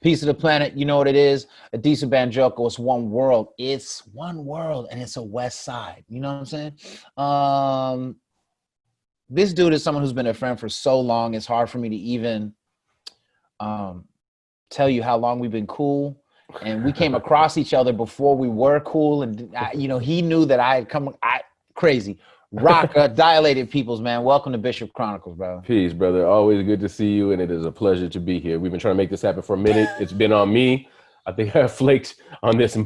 Piece of the planet, you know what it is? A decent banjoko, it's one world. It's one world, and it's a West Side. You know what I'm saying? This dude is someone who's been a friend for so long. It's hard for me to even tell you how long we've been cool. And we came across each other before we were cool. And, he knew that I had come crazy. Rakaa, Dilated Peoples, man. Welcome to Bishop Chronicles, bro. Peace, brother. Always good to see you, and it is a pleasure to be here. We've been trying to make this happen for a minute. It's been on me. I think I flaked on this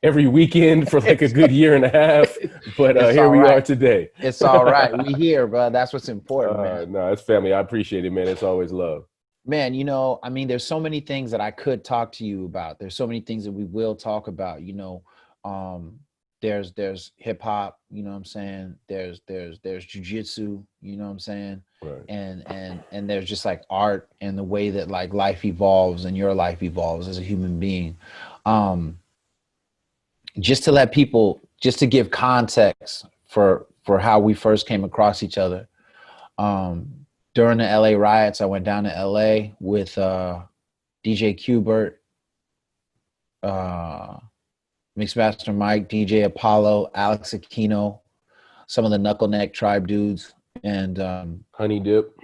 every weekend for like a good year and a half, but here we are today. It's all right. We here, bro. That's what's important, man. No, it's family. I appreciate it, man. It's always love. Man, there's so many things that I could talk to you about. There's so many things that we will talk about, there's hip hop, you know what I'm saying? There's jujitsu, you know what I'm saying? Right. And there's just like art and the way that like life evolves and your life evolves as a human being. Just to let people, just to give context for how we first came across each other. During the LA riots, I went down to LA with DJ Qbert, Mixmaster Mike, DJ Apollo, Alex Aquino, some of the Knuckle Neck Tribe dudes, and Honey Dip.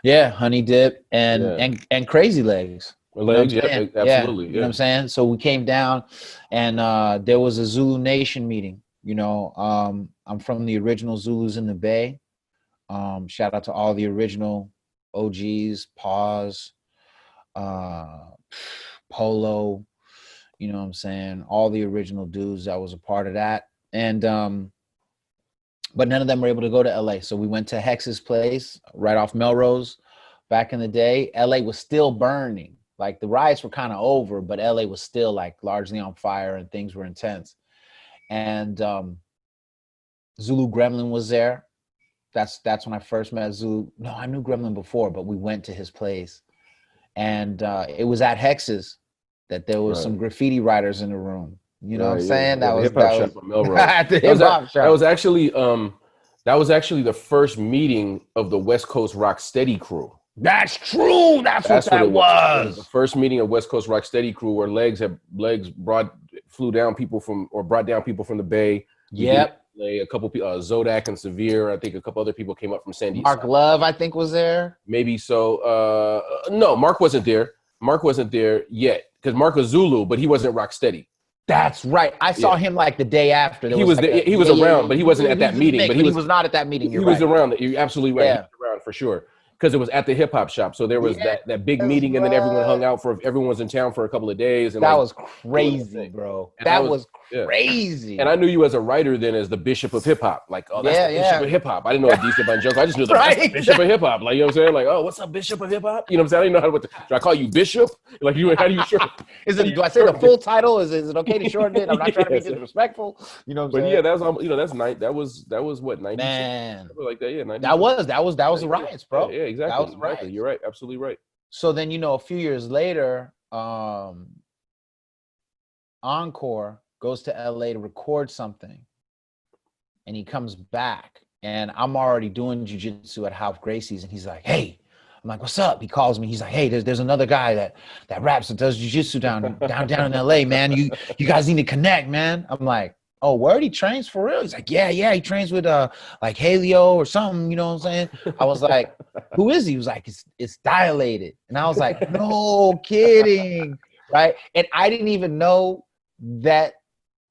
Yeah, Honey Dip and Crazy Legs. Legs, yeah, absolutely. Yeah. You know what I'm saying? So we came down and there was a Zulu Nation meeting. I'm from the original Zulus in the Bay. Shout out to all the original OGs, Pause, Polo, you know what I'm saying? All the original dudes that was a part of that. And, but none of them were able to go to LA. So we went to Hex's place right off Melrose. Back in the day, LA was still burning. Like the riots were kind of over, but LA was still like largely on fire and things were intense. And Zulu Gremlin was there. That's when I first met Zulu. No, I knew Gremlin before, but we went to his place. And it was at Hex's that there was some graffiti writers in the room. You know what I'm saying? That was hip-hop shop on Melrose. At the hip-hop shop. That was actually the first meeting of the West Coast Rocksteady crew. That's true. That's what that was. It was the first meeting of West Coast Rocksteady crew where Legs brought down people from the Bay. Yep. A couple people, Zodak and Severe. I think a couple other people came up from San Diego. Mark Love, I think, was there. Maybe so. No, Mark wasn't there. Mark wasn't there yet because Mark was Zulu, but he wasn't Rocksteady. That's right. I saw him like the day after. He was around, but he wasn't at that meeting. But he was not at that meeting. He was around. You're absolutely right. He was around for sure. Because it was at the hip hop shop, so there was that big meeting, and then everyone hung out everyone was in town for a couple of days, and that was crazy, bro. That was crazy. And I knew you as a writer then as the Bishop of Hip Hop, like the Bishop of Hip Hop. I didn't know a decent bunch of jokes. I just knew the Bishop of Hip Hop, like you know what I'm saying, like what's up, Bishop of Hip Hop? You know what I'm saying? I didn't know should I call you Bishop? Like how do you short? Do I say the full title? Is it okay to shorten it? I'm not trying to be disrespectful. You know what I'm saying? But that was what 90 man like that 90 that was the riots, bro. Yeah, exactly. That was the riots. You're right, absolutely right. So then a few years later, Encore goes to LA to record something, and he comes back, and I'm already doing jiu-jitsu at Half Gracie's, and he's like, "Hey," I'm like, "What's up?" He calls me. He's like, "Hey, there's another guy that raps and does jiu-jitsu down in LA, man. You guys need to connect, man." I'm like, "Oh, word? He trains for real?" He's like, yeah, he trains with like Halio or something, you know what I'm saying? I was like, "Who is he?" He was like, it's Dilated. And I was like, no kidding, right? And I didn't even know that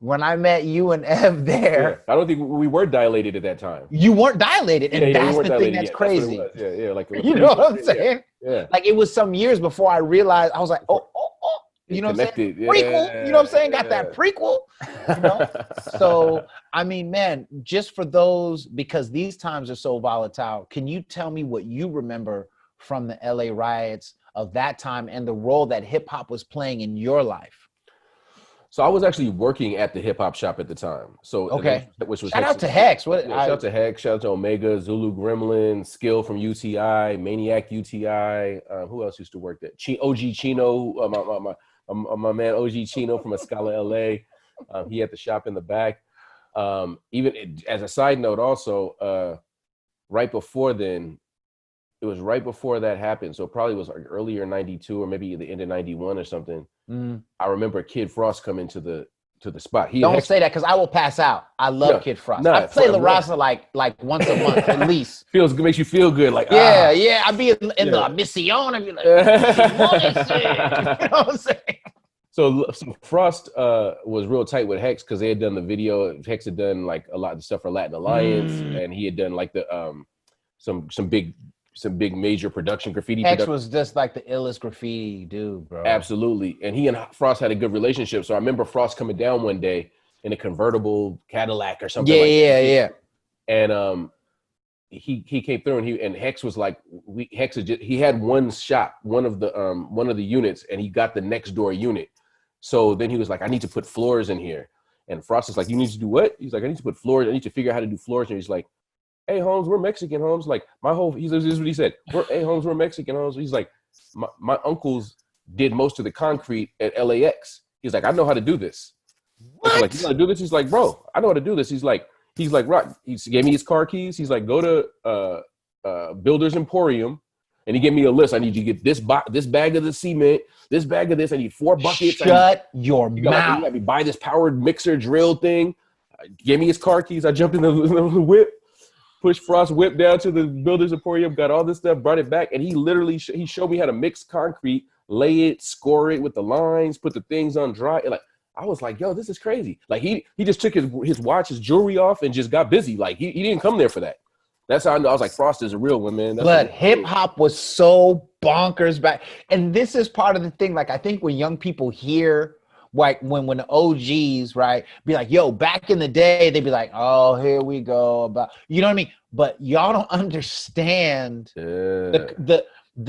when I met you and Ev there. I don't think we were dilated at that time. You weren't dilated, and that's the thing that's crazy. That's like you know what I'm saying? Yeah. Like it was some years before I realized. I was like, oh. You know what I'm saying? Prequel, you know what I'm saying? Got that prequel, you know? So, I mean, man, just for those, because these times are so volatile, can you tell me what you remember from the LA riots of that time and the role that hip hop was playing in your life? So I was actually working at the hip hop shop at the time. So which was shout out to Hex. Shout out to Hex, shout out to Omega, Zulu Gremlin, Skill from UTI, Maniac UTI. Who else used to work there? OG Chino, my man OG Chino from Escala LA. He had the shop in the back. Even as a side note, also right before then, it was right before that happened. So it probably was like earlier 92 or maybe the end of 91 or something. I remember Kid Frost coming to the spot. Don't say that because I will pass out. I love Kid Frost. I play La Raza like once a month at least. Makes you feel good. Like, yeah. I'd be in the Mission. I'd be like, you know what I'm saying? So Frost was real tight with Hex because they had done the video. Hex had done like a lot of stuff for Latin Alliance, and he had done like the some big major production graffiti. Hex was just like the illest graffiti dude, bro. Absolutely, and he and Frost had a good relationship. So I remember Frost coming down one day in a convertible Cadillac or something. Yeah. And he came through, and Hex was like, he had one shot, one of the units, and he got the next door unit. So then he was like, I need to put floors in here. And Frost is like, you need to do what? He's like, I need to put floors. I need to figure out how to do floors. And he's like, hey, Holmes, we're Mexican, Holmes. Like, this is what he said. Hey, Holmes, we're Mexican, Holmes. He's like, my uncles did most of the concrete at LAX. He's like, I know how to do this. What? Like, you know how to do this? He's like, bro, I know how to do this. He's like, Rock. He gave me his car keys. He's like, go to Builder's Emporium. And he gave me a list. I need you to get this bag of the cement, this bag of this. I need 4 buckets. Shut your mouth. You got me buy this powered mixer drill thing. Gave me his car keys. I jumped in the whip, pushed Frost whip down to the Builder's Emporium, got all this stuff, brought it back. And he literally he showed me how to mix concrete, lay it, score it with the lines, put the things on dry. And like, I was like, yo, this is crazy. Like he just took his watch, his jewelry off and just got busy. Like he didn't come there for that. That's how I know. I was like, Frost is a real one, man. But hip hop was so bonkers back. And this is part of the thing. Like, I think when young people hear, like when the OGs, right, be like, yo, back in the day, they'd be like, oh, here we go. About, you know what I mean? But y'all don't understand the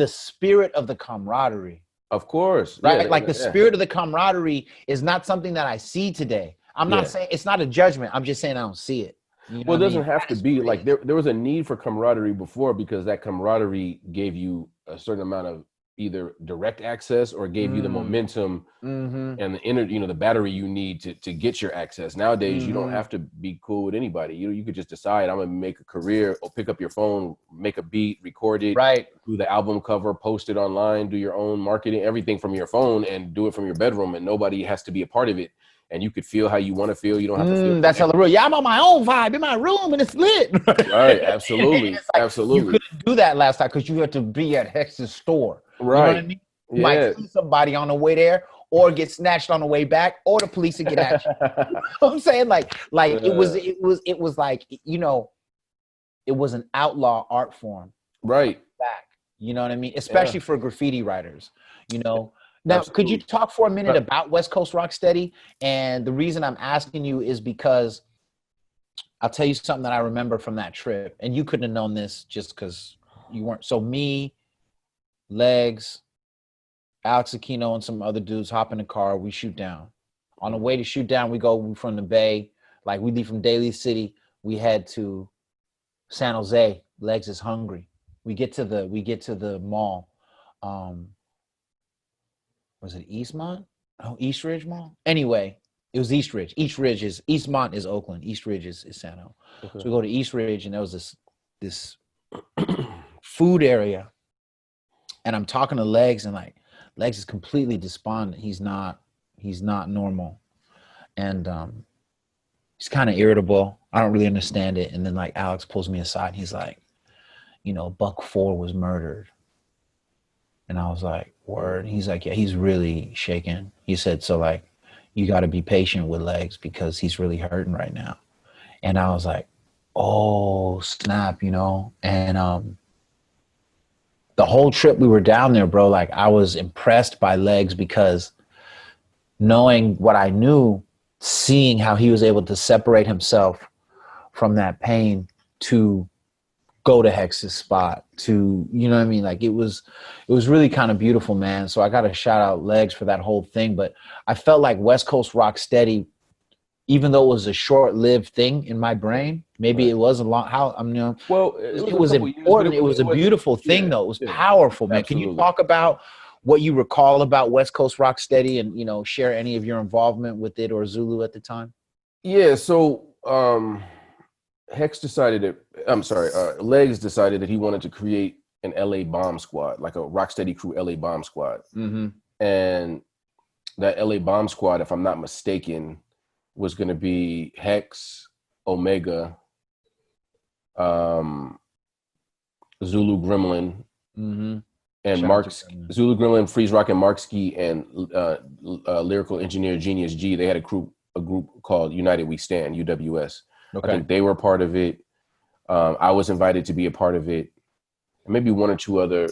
spirit of the camaraderie. Of course. Right? Like the spirit of the camaraderie is not something that I see today. I'm not saying it's not a judgment. I'm just saying I don't see it. You know well, it doesn't have to be like there was a need for camaraderie before because that camaraderie gave you a certain amount of either direct access or gave you the momentum and the the battery you need to get your access. Nowadays, you don't have to be cool with anybody. You could just decide I'm gonna make a career or pick up your phone, make a beat, record it, do the album cover, post it online, do your own marketing, everything from your phone and do it from your bedroom and nobody has to be a part of it. And you could feel how you want to feel. You don't have to feel. That's hella real. Yeah, I'm on my own vibe in my room and it's lit. Right, absolutely. Like, absolutely. You couldn't do that last time because you had to be at Hex's store. Right. You know what I mean? You might see somebody on the way there or get snatched on the way back or the police would get at you. You know what I'm saying? Like it was like, you know, it was an outlaw art form. Right. Back. You know what I mean? Especially for graffiti writers, you know. Now, could you talk for a minute about West Coast Rocksteady? And the reason I'm asking you is because I'll tell you something that I remember from that trip. And you couldn't have known this just because you weren't. So me, Legs, Alex Aquino, and some other dudes hop in the car. We shoot down. On the way to shoot down, we go from the Bay. Like we leave from Daly City. We head to San Jose. Legs is hungry. We get to the mall. Was it Eastmont? Oh, East Ridge Mall? Anyway, it was East Ridge. Eastmont is Oakland. East Ridge is San Jose. Okay. So we go to East Ridge and there was this food area. And I'm talking to Legs and like Legs is completely despondent. He's not normal. And he's kind of irritable. I don't really understand it. And then like Alex pulls me aside and he's like, you know, Buck 4 was murdered. And I was like, word. And he's like, yeah, he's really shaken. He said, so like, you got to be patient with Legs because he's really hurting right now. And I was like, oh, snap, you know? And the whole trip we were down there, bro, like I was impressed by Legs because knowing what I knew, seeing how he was able to separate himself from that pain to go to Hex's spot to, you know what I mean? Like it was really kind of beautiful, man. So I got to shout out Legs for that whole thing. But I felt like West Coast Rocksteady, even though it was a short-lived thing in my brain, maybe it was a long, well, it was important. It was a beautiful thing though. It was powerful, man. Absolutely. Can you talk about what you recall about West Coast Rocksteady and, you know, share any of your involvement with it or Zulu at the time? Yeah. So, Legs decided that he wanted to create an LA bomb squad, like a Rocksteady crew LA bomb squad. Mm-hmm. And that LA bomb squad, if I'm not mistaken, was going to be Hex, Omega, Zulu Gremlin, Mm-hmm. and Shout out to Marks, Gremlin. Zulu Gremlin, Freeze Rock, and Markski, and lyrical engineer Genius G. They had a group called United We Stand, UWS. Okay. I think they were part of it. I was invited to be a part of it. And maybe one or two other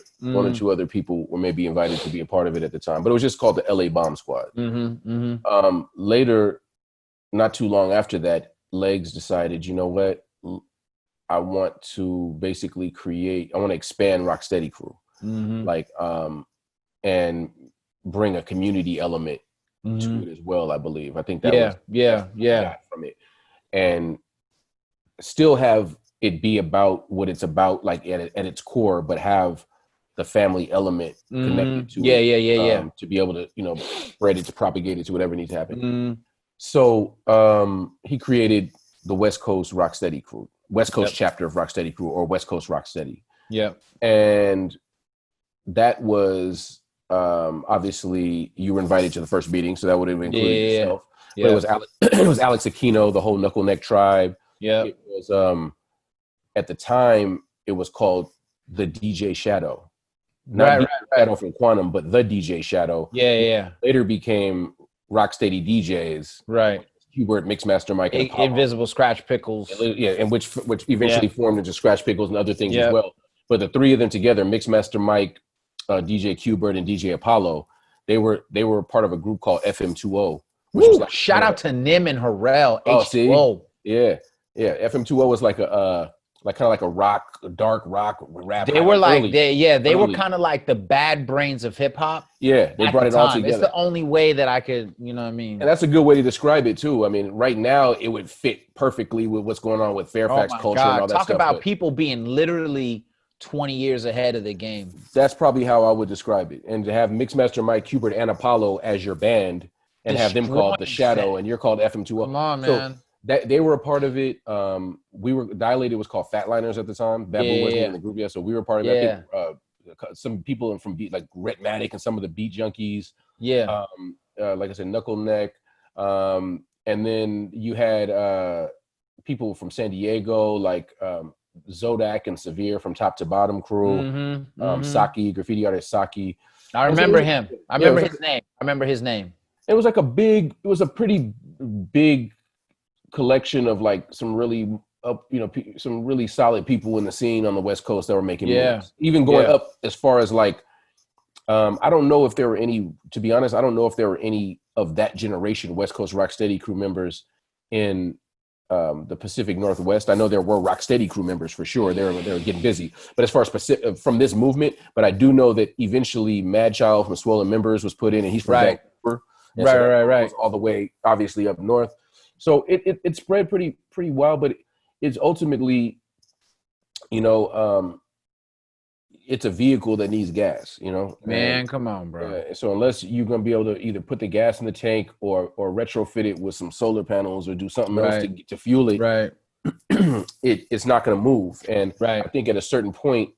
people were maybe invited to be a part of it at the time. But it was just called the LA Bomb Squad. Mm-hmm. Mm-hmm. Later, not too long after that, Legs decided, you know what? I want to basically I want to expand Rocksteady Crew. Mm-hmm. Like and bring a community element Mm-hmm. to it as well. I believe. I think that was from it, and still have it be about what it's about, like at its core, but have the family element connected to it. To be able to spread it, to propagate it, to whatever needs to happen. Mm-hmm. So he created the West Coast Rocksteady Crew, West Coast chapter of Rocksteady Crew, or West Coast Rocksteady. Yeah. And that was obviously you were invited to the first meeting, so that would have included yourself. Yeah. But it was Alex Aquino, the whole Knuckle Neck Tribe. Yeah. It was at the time it was called the DJ Shadow. Not Shadow from Quantum, but the DJ Shadow. Yeah. Later became Rocksteady DJs. Right. Hubert, Mixmaster Mike, and Invisible Scratch Pickles. Yeah, and which eventually formed into Scratch Pickles and other things as well. But the three of them together, Mixmaster Mike, DJ Qbert, and DJ Apollo, they were part of a group called FM20. Which was like shout out to Nim and Harrell. H2O. Yeah. FM20 was like a kind of like a dark rock rap. They were like they were kind of like the Bad Brains of hip hop. Yeah, they brought it all together. It's the only way that I could, you know what I mean? And that's a good way to describe it too. I mean, right now it would fit perfectly with what's going on with Fairfax culture and all that stuff. Talk about people being literally 20 years ahead of the game. That's probably how I would describe it. And to have Mixmaster Mike, Qbert, and Apollo as your band and have them called The Shadow and you're called FM20. Come on, man. That they were a part of it. Dilated was called Fatliners at the time. Babu wasn't in the group yet, so we were part of it. I think some people from Beat, like Rhetmatic and some of the Beat Junkies. Yeah. Like I said, Knuckle Neck. And then you had people from San Diego, like Zodak and Severe from Top to Bottom crew. Saki, graffiti artist Saki. I remember him. I remember his name. It was like a pretty big collection of like some really some really solid people in the scene on the West Coast that were making moves. Even going up as far as like I don't know if there were any, to be honest, I don't know if there were any of that generation West Coast Rocksteady crew members in the Pacific Northwest. I know there were Rocksteady crew members for sure. They were getting busy. But as far as from this movement, but I do know that eventually Mad Child from Swollen Members was put in, and he's from Vancouver. Right. All the way, obviously, up north. So it spread pretty well, but it's ultimately, it's a vehicle that needs gas, Man, come on, bro. So unless you're gonna be able to either put the gas in the tank or retrofit it with some solar panels or do something else to fuel it, right? It's not gonna move. And I think at a certain point,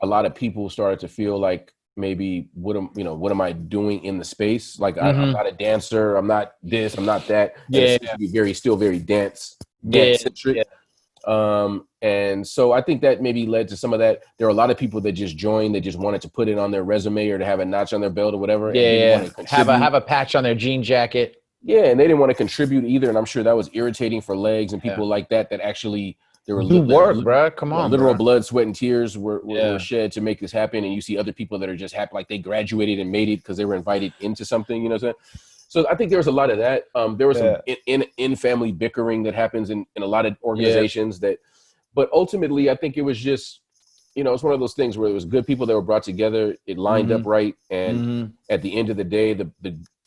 a lot of people started to feel like maybe what am I doing in the space? Like I'm not a dancer, I'm not this, I'm not that. And it seems to be still very dance centric. And so I think that maybe led to some of that. There are a lot of people that just joined, they just wanted to put it on their resume or to have a notch on their belt or whatever. Have a patch on their jean jacket. Yeah, and they didn't want to contribute either. And I'm sure that was irritating for Legs and people like that actually there were bro. Come on, literal blood, sweat, and tears were shed to make this happen. And you see other people that are just happy, like they graduated and made it because they were invited into something. You know what I'm saying? So I think there was a lot of that. There was some in family bickering that happens in a lot of organizations but ultimately I think it was just, it's one of those things where it was good people that were brought together. It lined up right. And at the end of the day,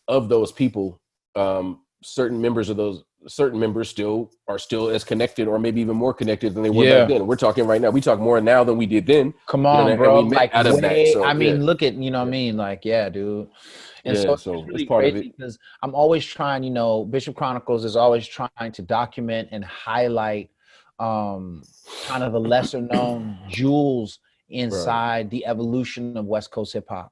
of those people, certain members are still as connected or maybe even more connected than they were back then. We're talking right now. We talk more now than we did then. Come on, bro. Like, look at, what I mean? Like, dude. And so it's really it's part of it. Because I'm always trying, Bishop Chronicles is always trying to document and highlight kind of the lesser known jewels inside the evolution of West Coast hip hop.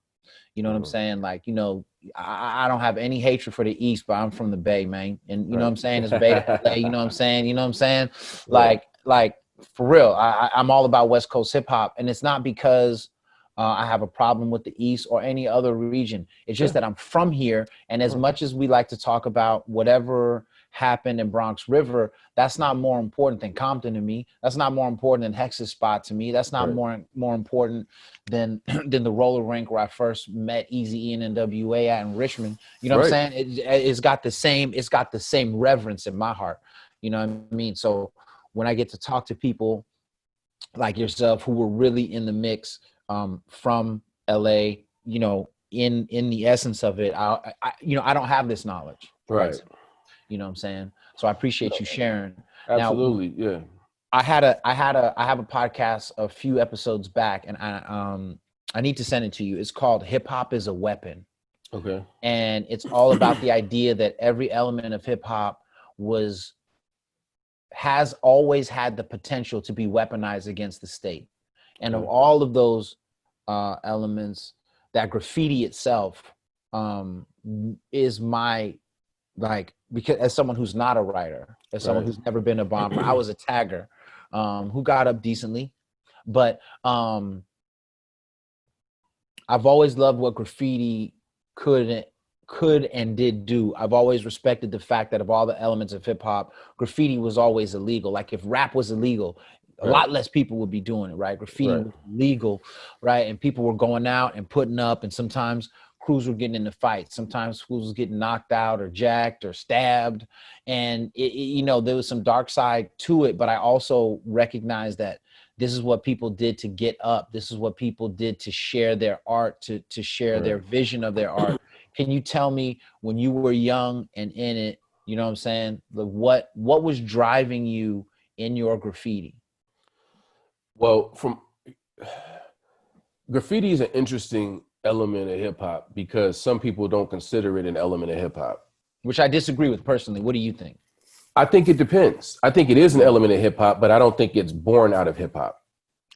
You know what I'm saying? Like, you know, I don't have any hatred for the East, but I'm from the Bay, man. And you know what I'm saying? It's Bay to LA, you know what I'm saying? You know what I'm saying? Like for real, I'm all about West Coast hip hop. And it's not because I have a problem with the East or any other region. It's just that I'm from here. And as much as we like to talk about whatever happened in Bronx River, that's not more important than Compton to me. That's not more important than Hex's Spot to me. That's not more important than the roller rink where I first met Eazy-E and NWA at in Richmond. You know what I'm saying? It's got the same reverence in my heart. You know what I mean? So when I get to talk to people like yourself who were really in the mix from LA, you know, in the essence of it, I you know, I don't have this knowledge. Right. You know what I'm saying? So I appreciate you sharing. Absolutely. Now, I have a podcast a few episodes back, and I need to send it to you. It's called Hip Hop is a Weapon. Okay. And it's all about the idea that every element of hip hop has always had the potential to be weaponized against the state. And of all of those elements, that graffiti itself is my, like, because as someone who's not a writer, as someone who's never been a bomber, I was a tagger who got up decently, but I've always loved what graffiti could and did do. I've always respected the fact that of all the elements of hip hop, graffiti was always illegal. Like if rap was illegal, a lot less people would be doing it, right? Graffiti was legal, right? And people were going out and putting up, and sometimes crews were getting into fights. Sometimes crews was getting knocked out or jacked or stabbed. And you know, there was some dark side to it, but I also recognized that this is what people did to get up. This is what people did to share their art, to share their vision of their art. Can you tell me, when you were young and in it, you know what I'm saying, what was driving you in your graffiti? Well, graffiti is an interesting element of hip hop because some people don't consider it an element of hip hop. Which I disagree with personally. What do you think? I think it depends. I think it is an element of hip hop, but I don't think it's born out of hip hop.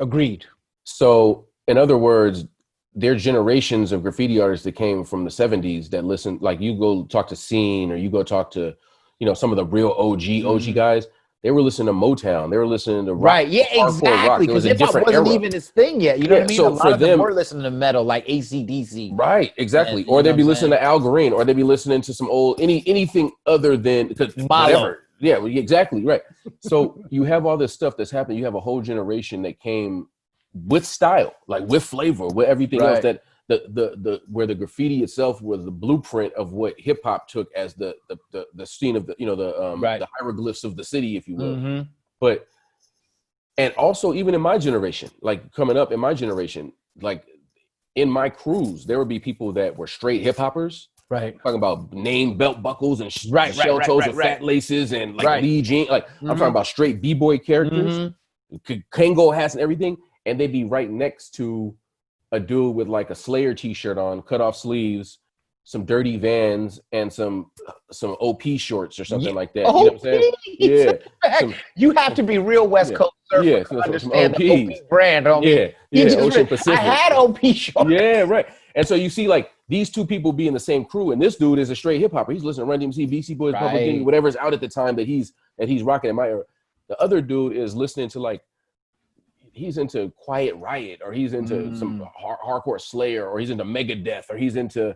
Agreed. So, in other words, there are generations of graffiti artists that came from the 70s that listen, like you go talk to Scene or you go talk to, you know, some of the real OG guys. They were listening to Motown. They were listening to rock, exactly. Because hip hop wasn't even his thing yet. You know what I mean? So a lot of them were listening to metal, like AC/DC. Right, exactly. Or they'd be listening to Al Green, or they'd be listening to some old anything other than whatever. Yeah, exactly. Right. So you have all this stuff that's happened. You have a whole generation that came with style, like with flavor, with everything else, that the where the graffiti itself was the blueprint of what hip hop took as the scene of the, you know, the hieroglyphs of the city, if you will. But, and also even in my generation, like coming up in my generation, like in my crews, there would be people that were straight hip hoppers. Right. Talking about name belt buckles and shell toes and fat laces and like Lee Jean. Like I'm talking about straight B-boy characters, Kango hats and everything. And they'd be right next to a dude with like a Slayer t-shirt on, cut off sleeves, some dirty Vans, and some OP shorts or something like that. You know what I'm saying? Yeah. You have to be real West Coast surfer to understand the OP brand. Ocean Pacific. I had OP shorts. Yeah, right. And so you see like these two people be in the same crew, and this dude is a straight hip hopper. He's listening to Run DMC, BC Boys, Public Enemy, whatever's out at the time that he's rocking in my era. The other dude is listening to like, he's into Quiet Riot, or he's into some hardcore Slayer, or he's into Megadeth, or he's into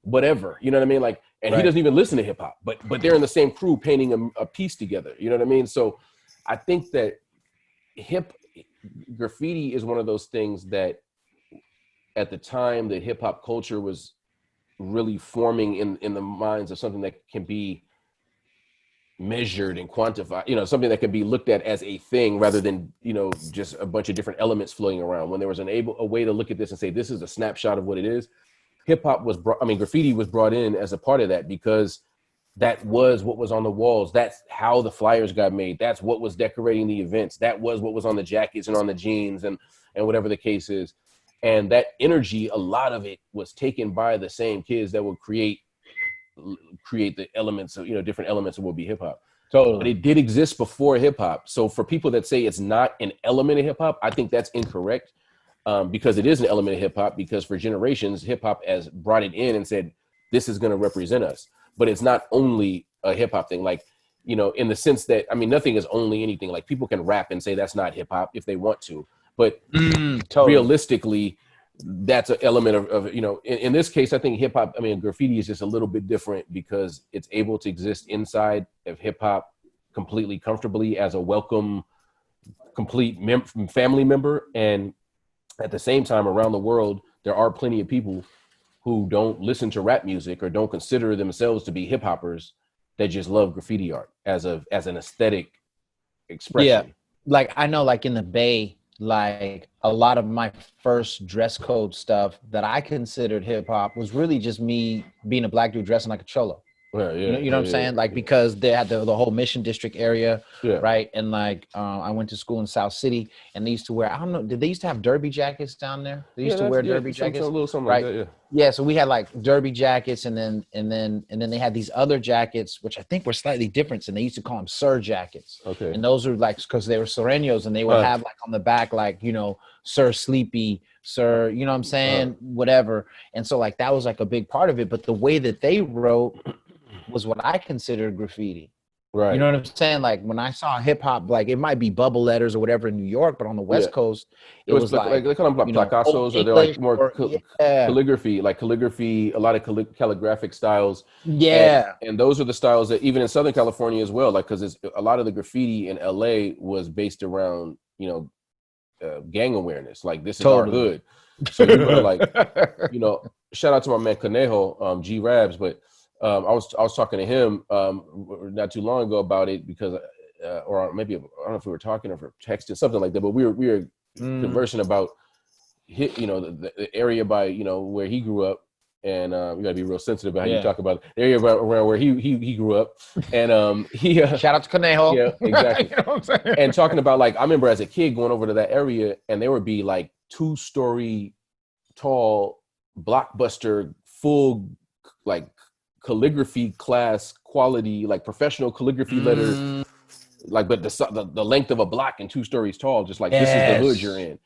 whatever, you know what I mean? Like, and he doesn't even listen to hip hop, but they're in the same crew painting a piece together. You know what I mean? So I think that graffiti is one of those things that at the time that hip hop culture was really forming in the minds of something that can be measured and quantified, you know, something that can be looked at as a thing rather than, you know, just a bunch of different elements floating around. When there was a way to look at this and say, this is a snapshot of what it is, hip hop was graffiti was brought in as a part of that, because that was what was on the walls. That's how the flyers got made. That's what was decorating the events. That was what was on the jackets and on the jeans and whatever the case is. And that energy, a lot of it was taken by the same kids that would create the elements of, you know, different elements of what would be hip hop. Totally. But it did exist before hip hop. So for people that say it's not an element of hip hop, I think that's incorrect. because it is an element of hip hop, because for generations, hip hop has brought it in and said, this is going to represent us. But it's not only a hip hop thing, like, you know, in the sense that, I mean, nothing is only anything. Like, people can rap and say that's not hip hop if they want to, but totally. realistically, that's an element of you know, in this case, I think hip hop, I mean, graffiti is just a little bit different because it's able to exist inside of hip hop completely comfortably as a welcome, complete family member. And at the same time, around the world, there are plenty of people who don't listen to rap music or don't consider themselves to be hip hoppers that just love graffiti art as an aesthetic expression. Yeah, like I know, like in the Bay, like a lot of my first dress code stuff that I considered hip hop was really just me being a black dude dressing like a cholo. You know what I'm saying? Like, because they had the whole Mission District area, right? And like, I went to school in South City, and they used to wear, I don't know, did they used to have derby jackets down there? They used to wear derby jackets, a little something right? like that, yeah. So we had like derby jackets, and then they had these other jackets, which I think were slightly different, and they used to call them Sir jackets. Okay. And those are like, because they were Sureños, and they would have like on the back, like, you know, Sir Sleepy, Sir, you know what I'm saying? Whatever. And so like that was like a big part of it. But the way that they wrote was what I considered graffiti. Right. You know what I'm saying? Like when I saw hip hop, like it might be bubble letters or whatever in New York, but on the West Coast, it was like they call them like placazos, or they're like more calligraphy, like calligraphy, a lot of calligraphic styles. Yeah. And those are the styles that even in Southern California as well, like, because a lot of the graffiti in LA was based around, you know, gang awareness. Like, this is our hood. So you gotta, like, you know, shout out to my man Conejo, G Rabs, but I was talking to him not too long ago about it, because or maybe I don't know if we were talking or texting, something like that, but we were conversing about you know, the area by, you know, where he grew up, and we gotta be real sensitive about how you talk about the area around where he grew up, and he shout out to Conejo. Yeah, exactly. You know what I'm saying? And talking about, like, I remember as a kid going over to that area, and there would be like 2-story tall blockbuster full like calligraphy class quality, like professional calligraphy letters, like, but the length of a block and 2 stories tall, just like, this is the hood you're in.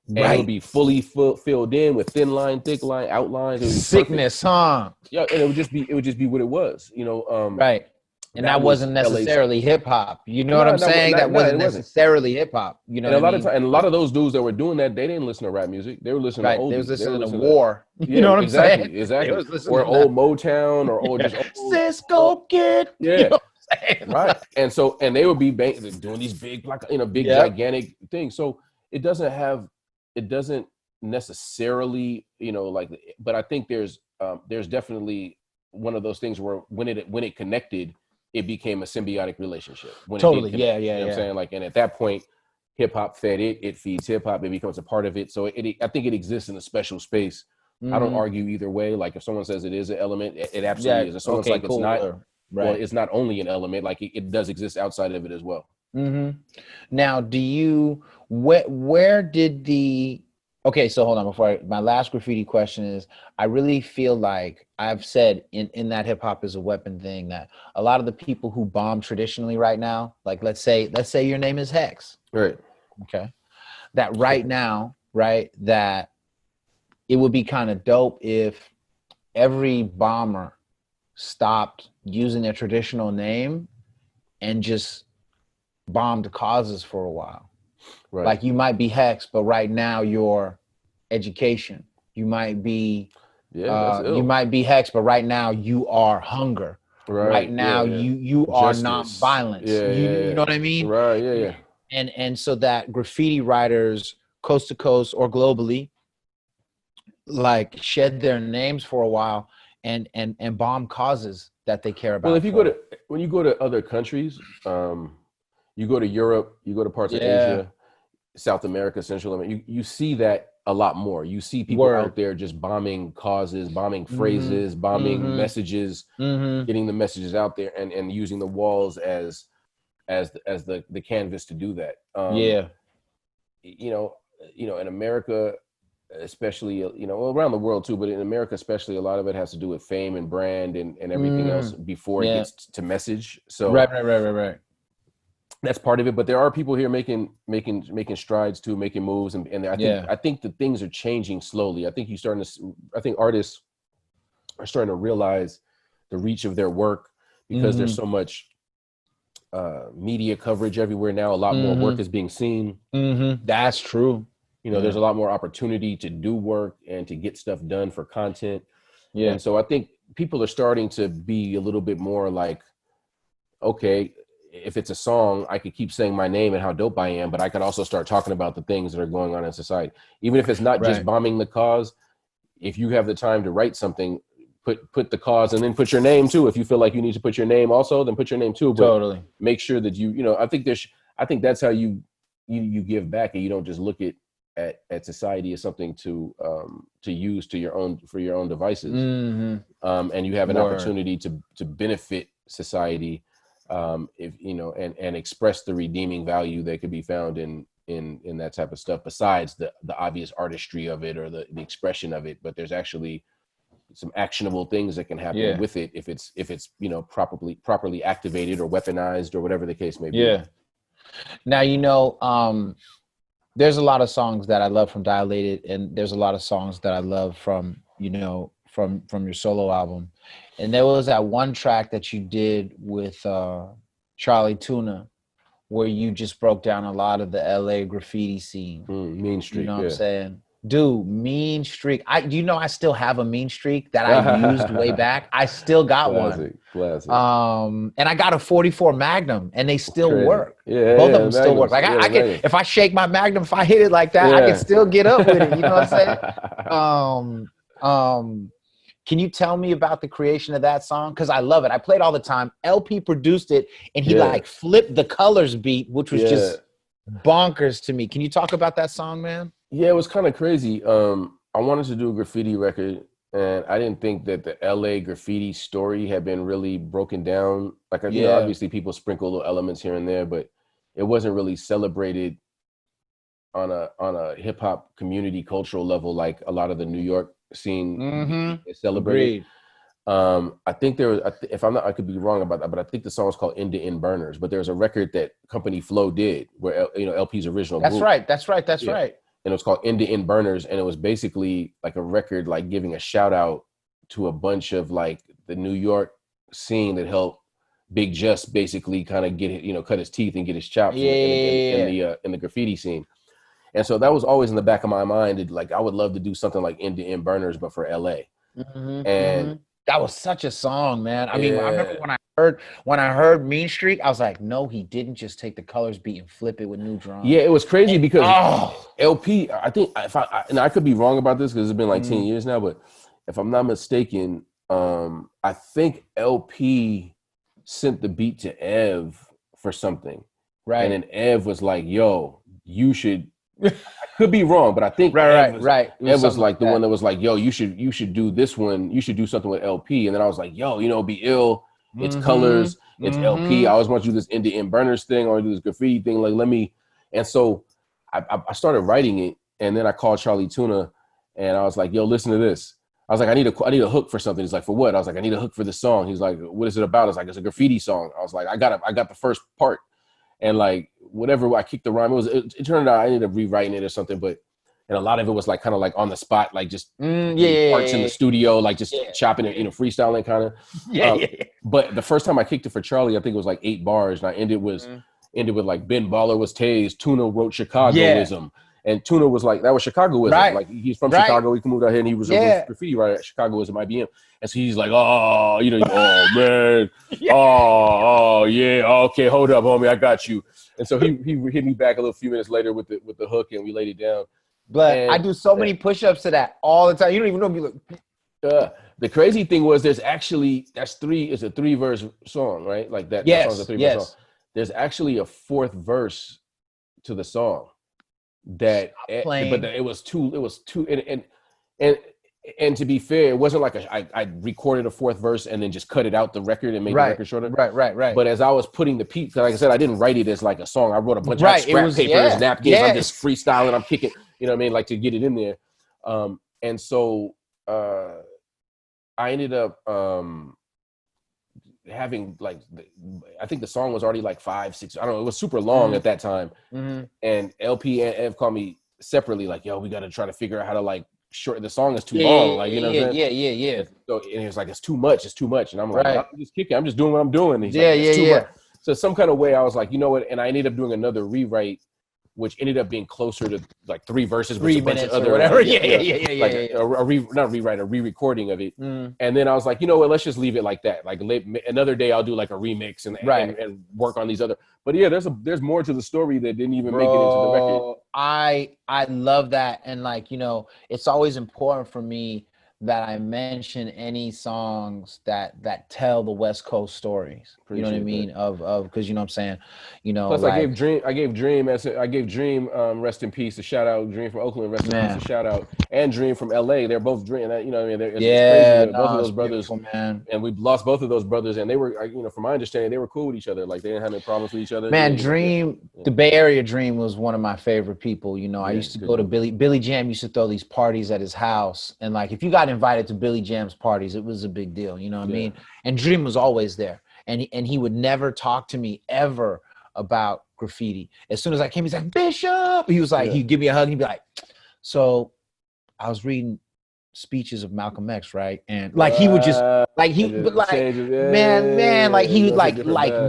And it would be fully filled in with thin line, thick line, outlines. It was sickness, huh? Yeah, and it would just be what it was, you know. Right. And that wasn't necessarily hip hop. You know what I'm saying? That wasn't necessarily hip hop. You know, and a lot of those dudes that were doing that, they didn't listen to rap music. They were listening to oldies. They was listening to War. Yeah, you know what I'm saying? Exactly. Or old Motown, or old just old Cisco Kid. Yeah. You know what I'm saying? Right. And they would be doing these big, like, you know, big gigantic things. So it doesn't necessarily, you know, like, but I think there's definitely one of those things where when it connected, it became a symbiotic relationship. Totally. You know what I'm saying? Like, and at that point, hip hop fed it feeds hip hop, it becomes a part of it. So I think it exists in a special space. I don't argue either way. Like, if someone says it is an element, it absolutely is. If someone's like, it's not, well, it's not only an element, like it does exist outside of it as well. Now, do you, where did okay, so hold on, my last graffiti question is, I really feel like I've said in that hip hop is a weapon thing, that a lot of the people who bomb traditionally right now, like let's say your name is Hex. Right. Okay. That right now, right, that it would be kind of dope if every bomber stopped using their traditional name and just bombed causes for a while. Right. Like, you might be Hex, but right now you're education. You might be you might be Hex, but right now you are hunger. Right now you are nonviolence. You know what I mean? Right. And so that graffiti writers coast to coast or globally, like, shed their names for a while and bomb causes that they care about. Well, when you go to other countries, you go to Europe, you go to parts of Asia, South America, Central America, you see that a lot more. You see people out there just bombing causes, bombing phrases, bombing messages, getting the messages out there, and using the walls as the canvas to do that. You know, in America, especially, you know, around the world too, but in America especially, a lot of it has to do with fame and brand and everything else before it gets to message. So right. that's part of it. But there are people here making strides too, making moves, and I think that things are changing slowly. I think I think artists are starting to realize the reach of their work because there's so much media coverage everywhere now. A lot more work is being seen. That's true. You know, there's a lot more opportunity to do work and to get stuff done for content. Yeah. And so I think people are starting to be a little bit more like, okay, if it's a song, I could keep saying my name and how dope I am, but I could also start talking about the things that are going on in society. Even if it's not just bombing the cause, if you have the time to write something, put the cause and then put your name too. If you feel like you need to put your name also, then put your name too. But totally. Make sure that you know, I think that's how you give back, and you don't just look at society as something to use for your own devices. And you have an opportunity to benefit society, if you know, and express the redeeming value that could be found in that type of stuff, besides the obvious artistry of it or the expression of it. But there's actually some actionable things that can happen with it if it's you know, properly activated or weaponized or whatever the case may be. Now, you know, there's a lot of songs that I love from Dilated, and there's a lot of songs that I love from, you know, from your solo album. And there was that one track that you did with Charlie Tuna, where you just broke down a lot of the LA graffiti scene. Mean Streak, you know what I'm saying? Dude, Mean Streak. You know, I still have a Mean Streak that I used way back. I still got one. Classic. And I got a 44 Magnum, and they still work. Yeah, both of them still work. Like I can, if I shake my Magnum, if I hit it like that, I can still get up with it. You know what I'm saying? Can you tell me about the creation of that song? Because I love it. I play it all the time. LP produced it, and he like flipped the colors beat, which was just bonkers to me. Can you talk about that song, man? Yeah, it was kind of crazy. I wanted to do a graffiti record, and I didn't think that the LA graffiti story had been really broken down. Like, you know, obviously people sprinkle little elements here and there, but it wasn't really celebrated on a hip hop community cultural level like a lot of the New York scene is celebrated. I think there was, if I'm not, I could be wrong about that, but I think the song is called End to End Burners. But there's a record that Company Flow did where, you know, LP's original group. That's right. And it was called End to End Burners, and it was basically like a record like giving a shout out to a bunch of like the New York scene that helped Big Just basically kind of get, you know, cut his teeth and get his chops in the graffiti scene. And so that was always in the back of my mind. Like, I would love to do something like End to End Burners, but for LA. And that was such a song, man. I mean, I remember when I heard Mean Streak, I was like, no, he didn't just take the colors beat and flip it with new drums. Yeah, it was crazy because LP, I think, and I could be wrong about this because it's been like 10 years now, but if I'm not mistaken, I think LP sent the beat to Ev for something. Right. And then Ev was like, yo, you should, I could be wrong, but I think Ev was like the one that was like, yo, you should do this one. You should do something with LP. And then I was like, yo, you know, it'd be ill. It's colors. It's LP. I always want to do this End to End Burners thing. I want to do this graffiti thing. Like, let me. And so I started writing it. And then I called Charlie Tuna and I was like, yo, listen to this. I was like, I need a hook for something. He's like, for what? I was like, I need a hook for this song. He's like, what is it about? I was like, it's a graffiti song. I was like, I got the first part. And like, whatever, I kicked the rhyme. It turned out I ended up rewriting it or something, and a lot of it was like kind of like on the spot, like just parts in the studio, like just chopping it, you know, freestyling kind of. But the first time I kicked it for Charlie, I think it was like 8 bars, and I ended with like Ben Baller was tased, Tuna wrote Chicagoism. And Tuna was like, that was Chicagoism. Right. Like, he's from Chicago. He moved out here and he was a graffiti writer at Chicagoism IBM. And so he's like, oh, you know, oh, man. Oh, yeah. Okay, hold up, homie. I got you. And so he hit me back a few minutes later with the hook, and we laid it down. But I do so many push-ups to that all the time. You don't even know me. Like, the crazy thing was it's a 3-verse song, right? Like that song's a 3-verse song. There's actually a 4th verse to the song. But it was too and to be fair, it wasn't like I recorded a 4th verse and then just cut it out the record and made the record shorter. Right. But as I was putting the beat, like I said, I didn't write it as like a song. I wrote a bunch of scrap papers, napkins. I'm just freestyling. I'm kicking, you know what I mean? Like, to get it in there. And so I ended up having like, I think the song was already like 5, 6. I don't know. It was super long at that time. And LP and Ev called me separately, like, yo, we got to try to figure out how to like shorten the song. Is too long, like, you know what I'm saying? Yeah. And so, and he was like, it's too much, and I'm like, Right. I'm just kicking, I'm just doing what I'm doing. And he's like, it's too much. So some kind of way I was like, you know what? And I ended up doing another rewrite, which ended up being closer to like 3 verses, 3 with a bunch of minutes other, or whatever. like not rewrite, a re-recording of it. And then I was like, you know what? Let's just leave it like that. Like another day, I'll do like a remix and work on these other. But yeah, there's more to the story that didn't even make it into the record. I love that, and like, you know, it's always important for me that I mention any songs that tell the West Coast stories. You know what I mean? Of because, you know what I'm saying, you know. Plus, like, I gave Dream rest in peace a shout out. Dream from Oakland, rest in peace a shout out, and Dream from LA. They're both Dream. You know, I mean, it's crazy. Both of those brothers, man. And we lost both of those brothers, and they were, you know, from my understanding, they were cool with each other. Like, they didn't have any problems with each other. Man, Dream, the Bay Area Dream was one of my favorite people. You know, I used to go to Billy Jam used to throw these parties at his house, and like, if you got invited to Billy Jam's parties, it was a big deal. You know what I mean? And Dream was always there, and he would never talk to me ever about graffiti. As soon as I came, he's like, Bishop. He was like, he'd give me a hug. He'd be like, so I was reading speeches of Malcolm X, right? And like, he would just like, man, like, he would like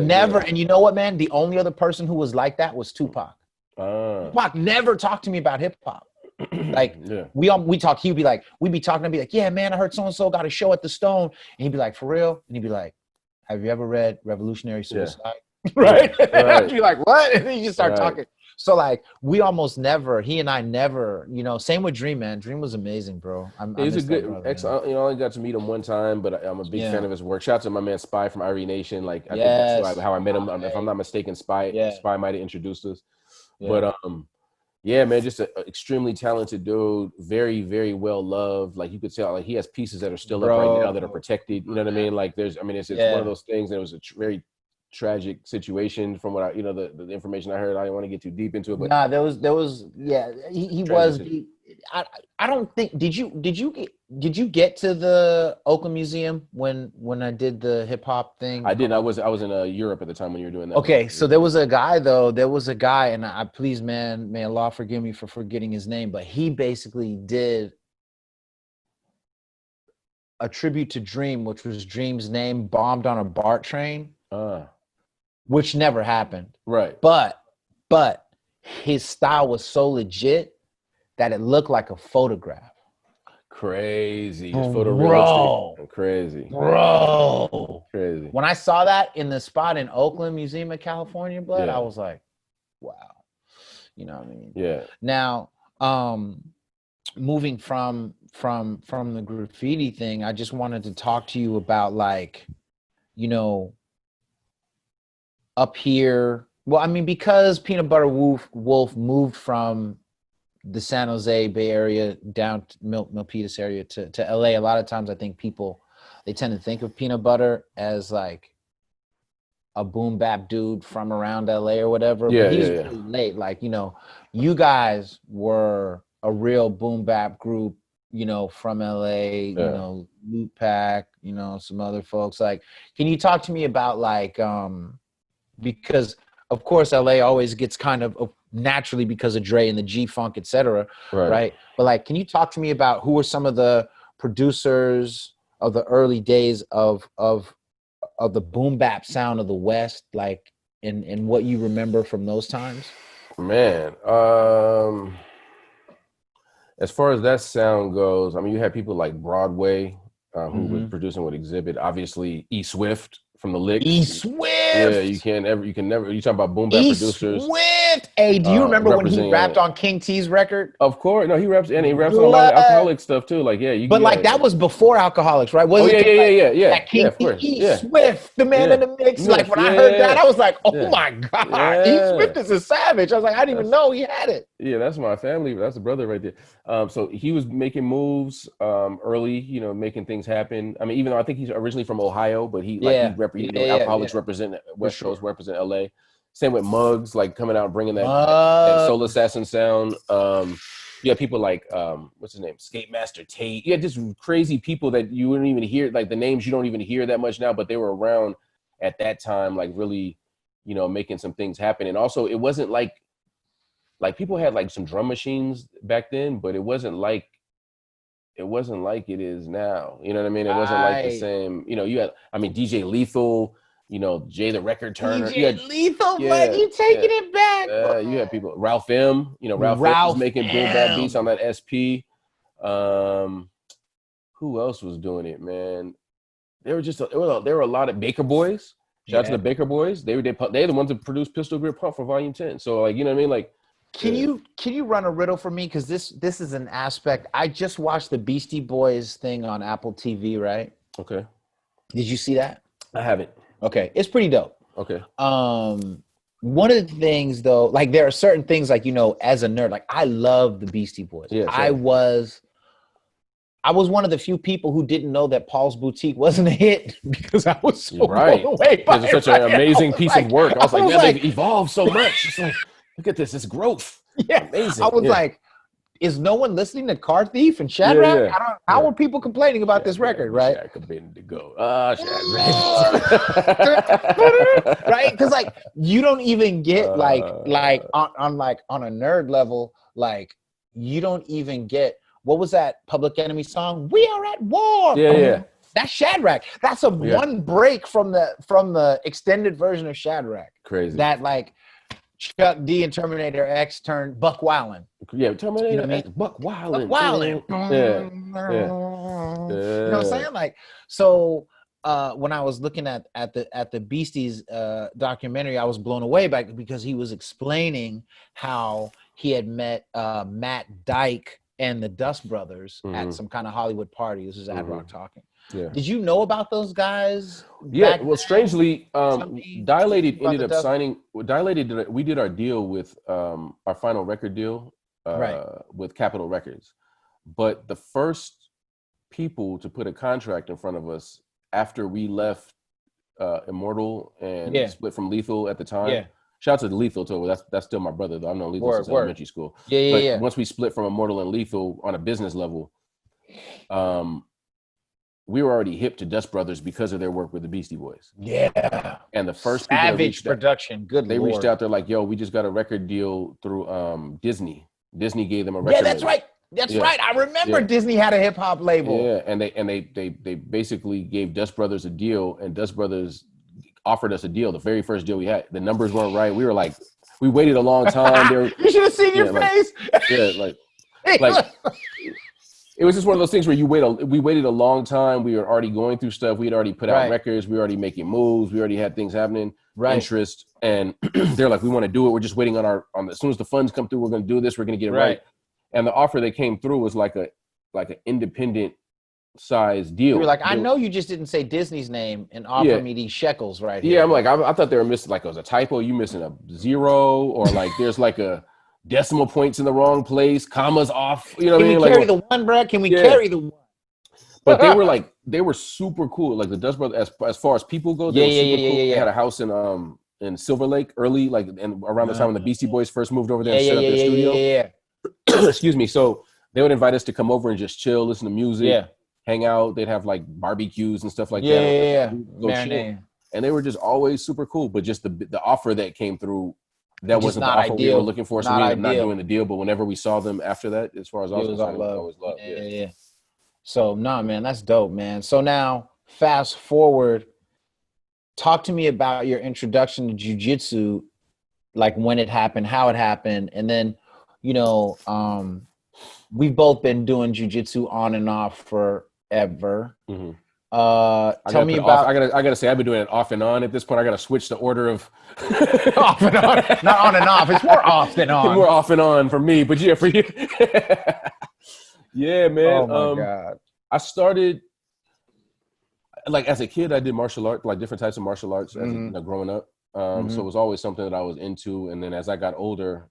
never. And you know what, man? The only other person who was like that was Tupac. Tupac never talked to me about hip hop. Like, we talk. He'd be like, we'd be talking. I'd be like, yeah, man, I heard so and so got a show at the Stone. And he'd be like, for real? And he'd be like, have you ever read Revolutionary Suicide? Right. I'd be like, what? And then you just start talking. So like, we almost never, he and I never, you know, same with Dream, man. Dream was amazing, bro. He's a good, excellent. You know, I only got to meet him one time, but I'm a big fan of his work. Shout out to my man Spy from Irie Nation. Like, I think that's how I met him. If I'm not mistaken, Spy might have introduced us. But yeah, man, just an extremely talented dude. Very, very well loved. Like, you could tell, like, he has pieces that are still up right now that are protected. You know what I mean? Like, it's one of those things. And it was a very tragic situation from what I, you know, the information I heard. I didn't want to get too deep into it, but there was he was. I don't think, did you get to the Oakland Museum when I did the hip hop thing? I didn't. I was in Europe at the time when you were doing that. Okay, so there was a guy, and I please, man, may Allah forgive me for forgetting his name, but he basically did a tribute to Dream, which was Dream's name bombed on a BART train. Which never happened. Right. But his style was so legit that it looked like a photograph. Crazy. It's photorealistic. Crazy. Bro. Crazy. When I saw that in the spot in Oakland Museum of California, blood, I was like, wow. You know what I mean? Yeah. Now, moving from the graffiti thing, I just wanted to talk to you about, like, you know, up here, well, I mean, because Peanut Butter Wolf moved from the San Jose Bay Area down to Milpitas area to LA, a lot of times I think people, they tend to think of Peanut Butter as like a boom bap dude from around LA or whatever. But he's really late. Like, you know, you guys were a real boom bap group, you know, from LA, you know, Loot Pack, you know, some other folks. Like, can you talk to me about, like, because of course LA always gets kind of naturally, because of Dre and the G-Funk, etc. Right? But like, can you talk to me about who were some of the producers of the early days of the boom bap sound of the West, like, and what you remember from those times? Man, as far as that sound goes, I mean, you had people like Broadway, who was producing with Exhibit, obviously E Swift from the Licks. E Swift. Yeah, you can never. You talk about boom bap producers. Swift. Hey, do you remember when he rapped on King T's record? Of course. No, he raps on a lot of Alcoholic stuff too. Like, but like, that was before Alcoholics, right? Yeah. That King T, Swift, the man in the mix. Like, when I heard that, I was like, oh my God, E Swift is a savage. I was like, I didn't even know he had it. Yeah, that's my family. That's the brother right there. So he was making moves early, you know, making things happen. I mean, even though I think he's originally from Ohio, but Alcoholics represent West Coast, represent LA. Same with Muggs, like coming out and bringing that Soul Assassin sound. You have people like what's his name, Skate Master Tate. You had just crazy people that you wouldn't even hear, like the names you don't even hear that much now, but they were around at that time, like really, you know, making some things happen. And also it wasn't like people had like some drum machines back then, but it wasn't like it is now. You know what I mean? It wasn't like the same, you know, you had, I mean, DJ Lethal, you know, Jay the Record Turner. You had, Lethal, man, you taking it back, bro. you had people, Ralph M, you know, Ralph M was making boom bap beats on that SP. Who else was doing it, man? There were a lot of Baker Boys. Shout out to the Baker Boys. They're the ones that produced Pistol Grip Pump for Volume 10. So like, you know what I mean? Like, can you run a riddle for me? Because this is an aspect. I just watched the Beastie Boys thing on Apple TV, right? Okay. Did you see that? I haven't. Okay, it's pretty dope. Okay. One of the things though, like there are certain things like, you know, as a nerd, like I love the Beastie Boys. Yeah, I was one of the few people who didn't know that Paul's Boutique wasn't a hit because I was so blown away by it's such an amazing piece of work. I was like, they've evolved so much. It's like, look at this growth. Yeah, amazing. I was like, is no one listening to Car Thief and Shadrach? How are people complaining about this record, right? Right? Because like you don't even get on a nerd level, like you don't even get what was that Public Enemy song? We are at war. Yeah. That's Shadrach. That's one break from the extended version of Shadrach. Crazy. That like Chuck D and Terminator X turned Buck Wildin'. Yeah, Terminator you know what I mean? Buck Wildin'. Yeah. You know what I'm saying? Like, so when I was looking at the Beasties documentary, I was blown away because he was explaining how he had met Matt Dyke and the Dust Brothers at some kind of Hollywood party. This is Ad Rock talking. Yeah. Did you know about those guys? Yeah. Well, strangely, Dilated ended up signing. Dilated. We did our deal with our final record deal with Capitol Records, but the first people to put a contract in front of us after we left Immortal and split from Lethal at the time. Yeah. Shout out to Lethal too. That's still my brother though. I've known Lethal since elementary school. But once we split from Immortal and Lethal on a business level, we were already hip to Dust Brothers because of their work with the Beastie Boys. Yeah. And the first people Savage production. They reached out. They're like, "Yo, we just got a record deal through Disney. Disney gave them a record." Yeah, that's right. That's right. I remember Disney had a hip hop label. Yeah, and they basically gave Dust Brothers a deal, and Dust Brothers offered us a deal. The very first deal we had, the numbers weren't right. We were like, we waited a long time. You should have seen your face. It was just one of those things where we waited a long time. We were already going through stuff. We had already put out records. We were already making moves. We already had things happening, interest. And they're like, we want to do it. We're just waiting as soon as the funds come through, we're going to do this. We're going to get it right. And the offer that came through was like an independent size deal. You were like, I know you just didn't say Disney's name and offer me these shekels right here. Yeah, I'm like, I thought they were missing, like it was a typo. You missing a zero, or like there's like a decimal points in the wrong place, commas off. You know what I mean? Can we carry the one, bro? Can we carry the one? But they were super cool. Like the Dust Brothers, as far as people go, they were super cool. They had a house in Silver Lake early, like and around the time when the Beastie Boys first moved over there and set up their studio. Excuse me. So they would invite us to come over and just chill, listen to music, hang out. They'd have like barbecues and stuff like that. Go chill. And they were just always super cool. But just the offer that came through, that wasn't the offer we were looking for. So we ended up not doing the deal. But whenever we saw them after that, as far as I was concerned, it was always love. Yeah. So man, that's dope, man. So now fast forward, talk to me about your introduction to jiu-jitsu, like when it happened, how it happened, and then, you know, we've both been doing jiu-jitsu on and off forever. Mm-hmm. Tell me about. I gotta say, I've been doing it off and on. At this point, I gotta switch the order of off and on, not on and off. It's more off than on. More off and on for me, but yeah, for you. Yeah, man. Oh my God. I started like as a kid. I did martial arts, like different types of martial arts, growing up. So it was always something that I was into. And then as I got older,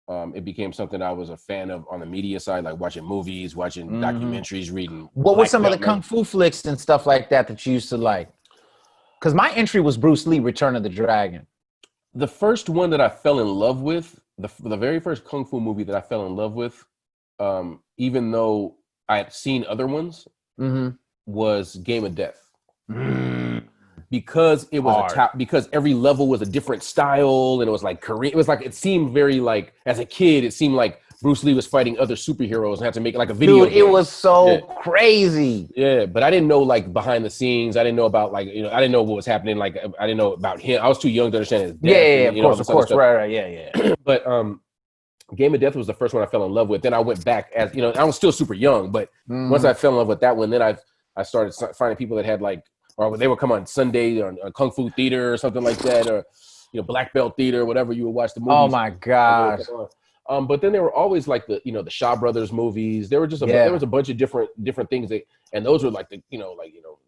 it became something I was a fan of on the media side, like watching movies, watching documentaries, reading. What were some of the kung fu flicks and stuff like that you used to like? Because my entry was Bruce Lee, Return of the Dragon. The first one that I fell in love with, the very first kung fu movie that I fell in love with, even though I had seen other ones, was Game of Death. because it was Hard. because every level was a different style, and it was like Korean. It was like, it seemed very like, as a kid, it seemed like Bruce Lee was fighting other superheroes and had to make it like a video Dude, game. it was so Yeah. crazy. Yeah, but I didn't know like behind the scenes. I didn't know about like, you know, I didn't know what was happening. Like I didn't know about him. I was too young to understand his death. Yeah, and, you know, all of this course, other stuff. right, yeah. But Game of Death was the first one I fell in love with. Then I went back, as you know, I was still super young, but once I fell in love with that one, then I started finding people that had like, or they would come on Sunday on Kung Fu Theater or something like that, or you know, Black Belt Theater, whatever you would watch the movies. Oh my gosh. But then there were always like the, you know, the Shaw Brothers movies. There were just there was a bunch of different things that, and those were like the, you know,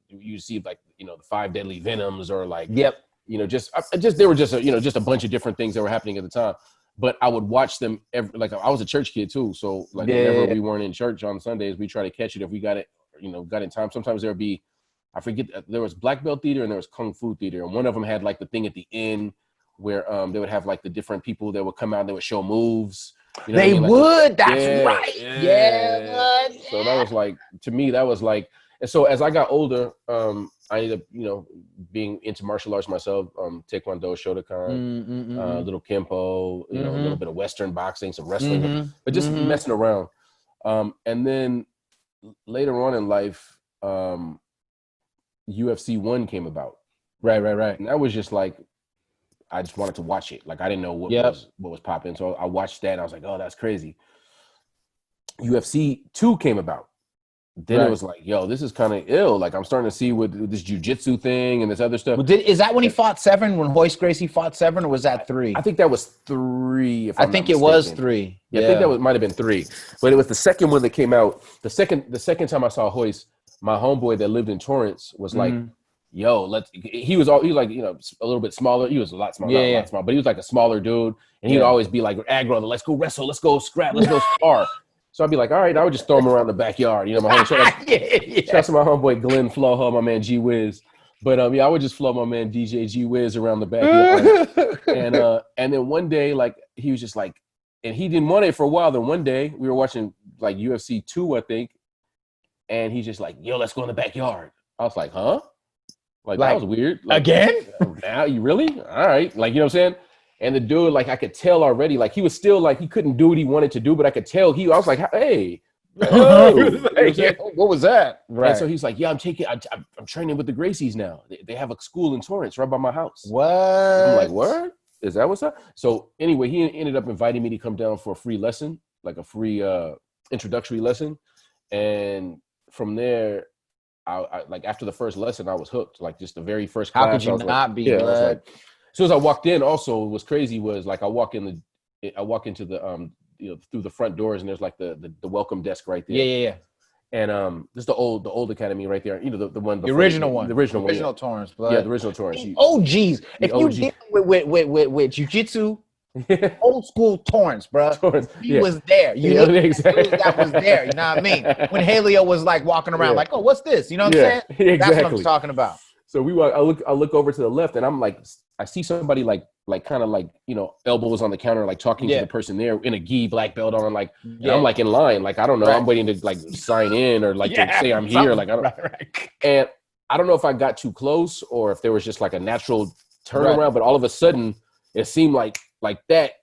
you see like, you know, the 5 Deadly Venoms, or like, you know, just there were just you know, just a bunch of different things that were happening at the time. But I would watch them like I was a church kid too, so like whenever we weren't in church on Sundays, we try to catch it if we got it, you know, got in time. Sometimes there would be, I forget, there was Black Belt Theater and there was Kung Fu Theater, and one of them had like the thing at the end where they would have like the different people that would come out and they would show moves. You know They what I mean? would. That's right. Yeah. So that was like, to me, that was like, and so as I got older, I ended up, you know, being into martial arts myself, Taekwondo, Shotokan, little Kempo, you know, a little bit of Western boxing, some wrestling, but just messing around. And then later on in life, UFC 1 came about. Right. And that was just like, I just wanted to watch it. Like I didn't know what was popping. So I watched that and I was like, oh, that's crazy. UFC 2 came about. Then it was like, yo, this is kind of ill. Like I'm starting to see with this jiu-jitsu thing and this other stuff. Well, is that when he fought 7? When Hoist Gracie fought 7, or was that 3? I think that was 3. I think it was 3. Yeah, I think that might have been 3. But it was the second one that came out. The second time I saw Hoist, my homeboy that lived in Torrance was like, yo, he was like, you know, a little bit smaller. He was a lot smaller, not a lot smaller, but he was like a smaller dude. And he would always be like, aggro, let's go wrestle, let's go scrap, let's go spar. So I'd be like, all right, I would just throw him around the backyard. You know, my homie, shout out to my homeboy Glenn Floho, my man G Wiz. But I would just flow my man DJ G Wiz around the backyard. And then one day, like, he was just like, and he didn't want it for a while. Then one day we were watching like UFC 2, I think. And he's just like, yo, let's go in the backyard. I was like, huh? Like that was weird. Like, again? Now you really? All right. Like, you know what I'm saying? And the dude, like, I could tell already, like, he was still like, he couldn't do what he wanted to do, but I could tell I was like, hey, what was that? Right. And so he's like, yeah, I'm training with the Gracies now. They have a school in Torrance right by my house. What? I'm like, what? Is that what's up? So anyway, he ended up inviting me to come down for a free lesson, like a free introductory lesson. And from there, I like after the first lesson, I was hooked. Like just the very first class. How could you not be? Yeah, I was like, as soon as I walked in, also what was crazy was like I walk into the you know, through the front doors, and there's like the welcome desk right there. Yeah. And this is the old academy right there. You know, the one, the original one, the original one, original Torrance. But yeah, the original Torrance. Oh, geez, if you deal with jiu-jitsu, old school Torrance, bro. He was there. You know, exactly. That was there. You know what I mean? When Haleo was like walking around, like, oh, what's this? You know what I'm saying? Exactly. That's what I'm talking about. So I look over to the left, and I'm like, I see somebody like kind of like, you know, elbows on the counter, like talking to the person there in a gi black belt on, like, and I'm like in line, like I don't know, I'm waiting to like sign in or like to say I'm here, like I don't. And I don't know if I got too close or if there was just like a natural turnaround, but all of a sudden it seemed like that.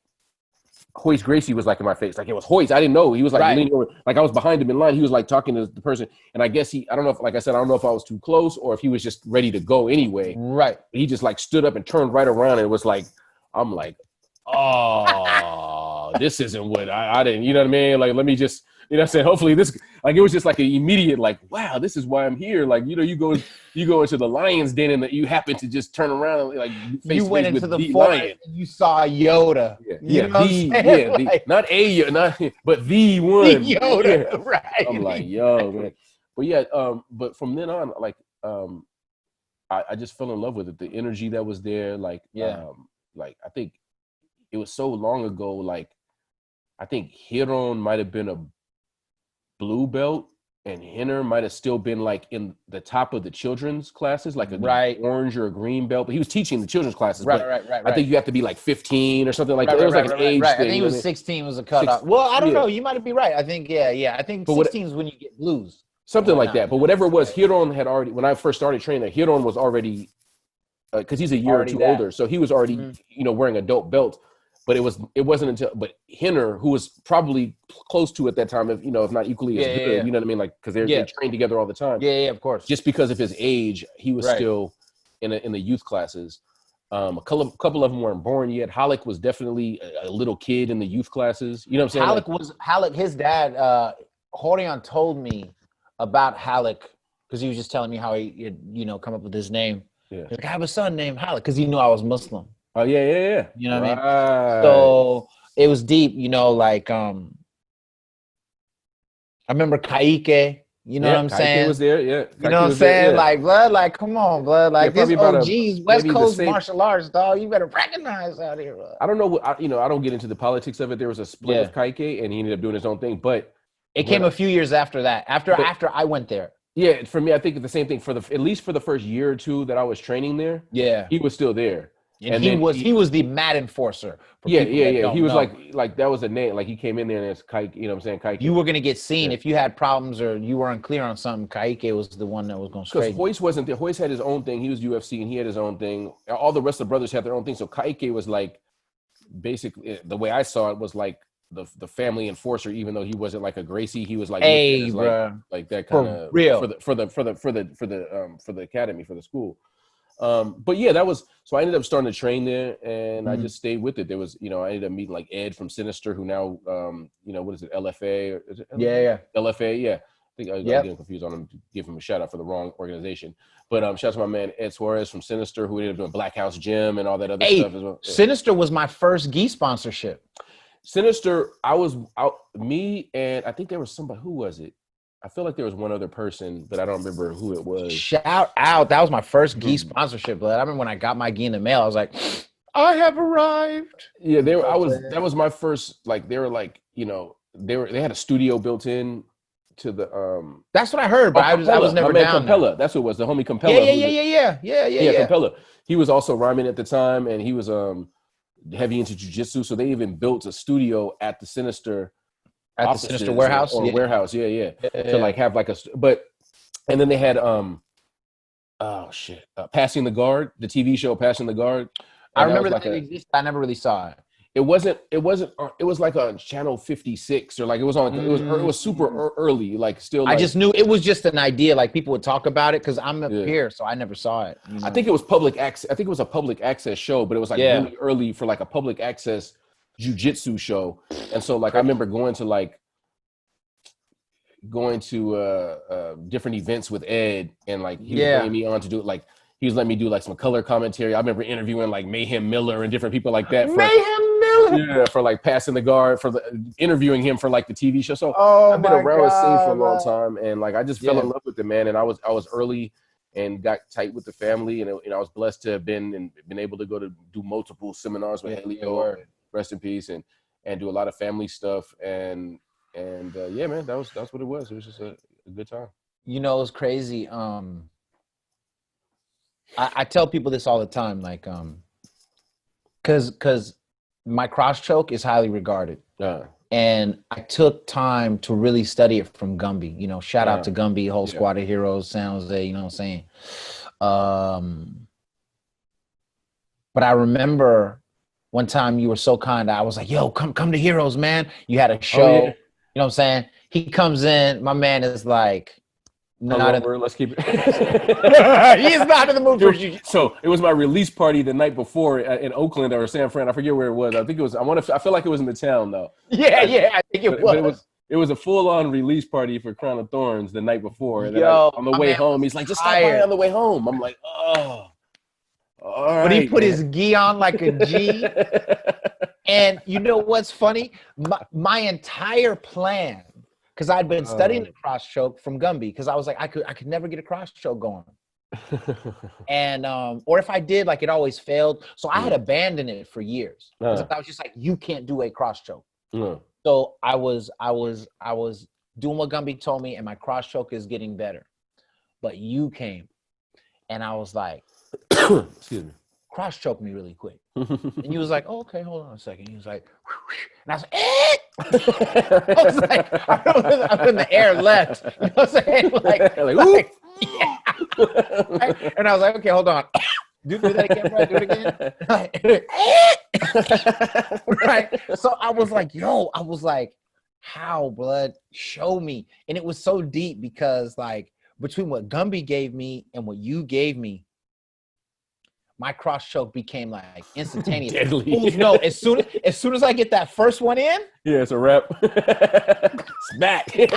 Hoist Gracie was like in my face, like it was Hoist. I didn't know he was like leaning over, like I was behind him in line. He was like talking to the person, and I guess I don't know if, like I said, I don't know if I was too close or if he was just ready to go anyway. Right. But he just like stood up and turned right around, and it was like, I'm like, oh, this isn't what I didn't. You know what I mean? Like, let me just, you know what I'm saying? Hopefully this, like, it was just like an immediate, like, wow, this is why I'm here. Like, you know, you go into the lion's den and you happen to just turn around and like face you went into the forest and you saw Yoda. But the one. The Yoda, right. I'm like, yo, man. But yeah, but from then on, like, I just fell in love with it. The energy that was there, like, like I think it was so long ago, like, I think Hiron might have been a blue belt and Henner might have still been like in the top of the children's classes, like a orange or a green belt, but he was teaching the children's classes. Right. I think you have to be like 15 or something like that. It was like an age thing. I think he was 16 was a cutoff. Well, I don't know. You might be right. I think, I think 16 is when you get blues. Something like that. But whatever it was, Hiron had already, when I first started training, Hiron was already because he's a year Already or two that. older, so he was already wearing a dope belt. But it wasn't until Henner, who was probably close to at that time, if not equally as good, you know what I mean, like because they train together all the time. Yeah, of course. Just because of his age, he was still in the youth classes. A couple of them weren't born yet. Halleck was definitely a little kid in the youth classes. You know what I'm saying? Halleck. His dad, Horion, told me about Halleck because he was just telling me how he had, come up with his name. Yeah. He's like, I have a son named Halleck because he knew I was Muslim. Oh yeah. You know what I mean? So it was deep. Like I remember Kaike. You know what I'm saying? Kaike was there. Yeah. You know what I'm saying? Yeah. Like blood. Like come on, blood. Like this OG's West Coast martial arts, dog. You better recognize out here. Bro. I don't know what I don't get into the politics of it. There was a split with Kaike, and he ended up doing his own thing. But it came a few years after that. After I went there. Yeah, for me, I think the same thing. At least for the first year or two that I was training there. Yeah, he was still there. And he was the mad enforcer. Yeah. He was like that was a name. Like he came in there and it's Kaike. You know what I'm saying? Kaike. You were gonna get seen if you had problems or you weren't clear on something. Kaike was the one that was gonna straighten. Because Hoist wasn't there. Hoist had his own thing. He was UFC and he had his own thing. All the rest of the brothers had their own thing. So Kaike was like, basically, the way I saw it was like the family enforcer. Even though he wasn't like a Gracie, he was like, hey, bro, like that kind of real for the academy, for the school. But yeah, that was, so I ended up starting to train there and I just stayed with it. There was, I ended up meeting like Ed from Sinister, who now, what is it? LFA? Or is it LFA? Yeah. LFA. Yeah. I think I was getting confused on him to give him a shout out for the wrong organization. But shout out to my man, Ed Suarez from Sinister, who ended up doing Black House Gym and all that other stuff as well. Yeah. Sinister was my first gi sponsorship. Sinister, me and I think there was somebody, who was it? I feel like there was one other person, but I don't remember who it was. Shout out. That was my first gi sponsorship, but I remember when I got my gi in the mail, I was like, I have arrived. Yeah, that was my first, like, they were like, they had a studio built in to the That's what I heard, but I was never down Campella. there. That's who it was, the homie Campella. Yeah. Campella. He was also rhyming at the time, and he was heavy into jiu-jitsu, so they even built a studio at the Sinister warehouse warehouse, to like have like and then they had Passing the Guard, the TV show Passing the Guard. I remember that existed. I never really saw it. It was like on channel 56 or like it was super early, like still. Like, I just knew it was just an idea, like people would talk about it because I'm up here, so I never saw it. I think it was public access. I think it was a public access show, but it was like really early for like a public access jiu-jitsu show. And so like I remember going to different events with Ed, and like he was bringing me on to do it. Like he was letting me do like some color commentary. I remember interviewing like Mayhem Miller and different people like that. For like Passing the Guard, interviewing him for like the TV show. So I've been around with Sing for a long time, and like I just fell in love with the man, and I was early and got tight with the family, and I was blessed to have been able to go to do multiple seminars with Helio, rest in peace, and do a lot of family stuff, and man, that's what it was. It was just a good time. It was crazy. I tell people this all the time, like because my cross choke is highly regarded. And I took time to really study it from Gumby. Shout out to Gumby, whole squad of heroes, San Jose, you know what I'm saying? But I remember one time you were so kind, I was like, yo, come to Heroes, man. You had a show, you know what I'm saying? He comes in, my man is like, let's keep it. He's not in the mood for you. So it was my release party the night before in Oakland or San Fran. I forget where it was. I think it was. I feel like it was in the town though. Yeah. I think it was. But it was a full-on release party for Crown of Thorns the night before. And then on the way home, he's like, "Just stop by on the way home." I'm like, "Oh, all right." But he put his gi on like a G. And you know what's funny? My entire plan. Because I'd been studying the cross choke from Gumby, because I was like, I could never get a cross choke going. And or if I did, like it always failed. So I had abandoned it for years. I was just like, you can't do a cross choke. So I was doing what Gumby told me, and my cross choke is getting better. But you came, and I was like, excuse me, cross choke me really quick. And he was like, oh, okay, hold on a second. He was like, and I was like, eh! I was like, I was in the air left. You know what I'm saying? Like, yeah. And I was like, okay, hold on. Do that again, bro. Do it again. Right. So I was like, yo, I was like, how, blood? Show me. And it was so deep because like between what Gumby gave me and what you gave me, my cross choke became like instantaneous. Deadly. No, as soon as I get that first one in, Yeah, it's a wrap. Smack. you know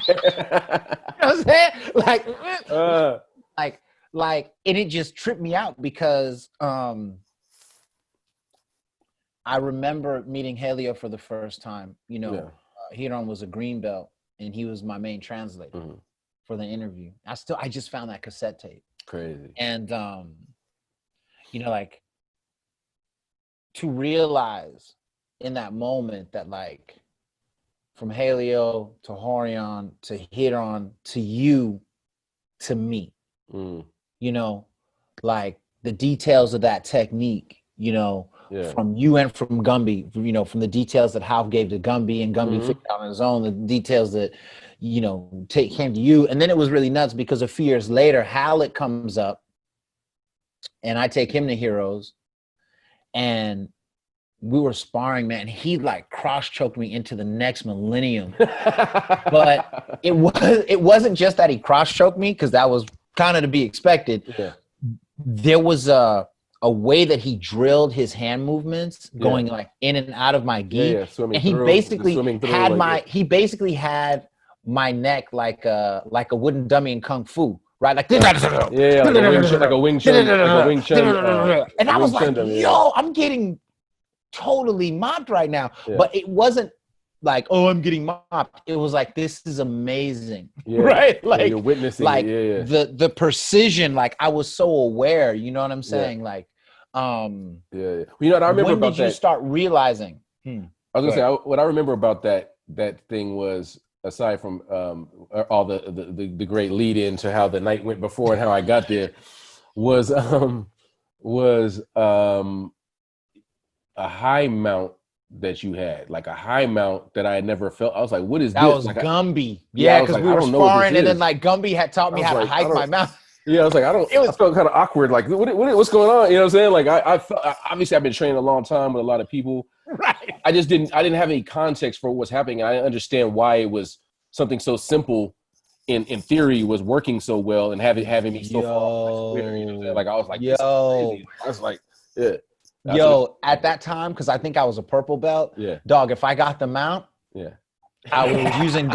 what I'm saying? Like, and it just tripped me out because I remember meeting Helio for the first time. You know, Hiron was a green belt, and he was my main translator for the interview. I just found that cassette tape. Crazy. And you know, like to realize in that moment that like from Helio to Horion to Hiron to you to me, you know, like the details of that technique, you know, from you and from Gumby, you know, from the details that Half gave to Gumby and Gumby figured out on his own, the details that, you know, came to you. And then it was really nuts because a few years later, Hallett comes up and I take him to Heroes and we were sparring, man. He like cross choked me into the next millennium. But it wasn't just that he cross choked me, because that was kind of to be expected. Yeah. There was a way that he drilled his hand movements going like in and out of my gi. And he basically had he basically had my neck like a wooden dummy in Kung Fu. Right, like like a Wing Chun, and I was like, yo, I'm getting totally mopped right now. But it wasn't like, oh, I'm getting mopped. It was like, this is amazing, right? Like you're witnessing, like the precision. Like I was so aware. You know what I'm saying? Like, You know what I remember when about did you start realizing? I was gonna say what I remember about that thing was, aside from all the great lead in to how the night went before and how I got there, was a high mount that you had, like a high mount that I had never felt. I was like, what is that? This? That was like Gumby. Gumby. Yeah, because we were sparring and then like Gumby had taught me how to hike my mount. Yeah, I was like, I felt kind of awkward. Like, what's going on? You know what I'm saying? Like, I felt, obviously I've been training a long time with a lot of people. Right. I didn't have any context for what's happening. I didn't understand why it was something so simple in theory was working so well and having me so far off my square. You know what I'm saying? Like, I was like, this is crazy. I was like, at that time, because I think I was a purple belt. Yeah. Dog, if I got the mount, I was using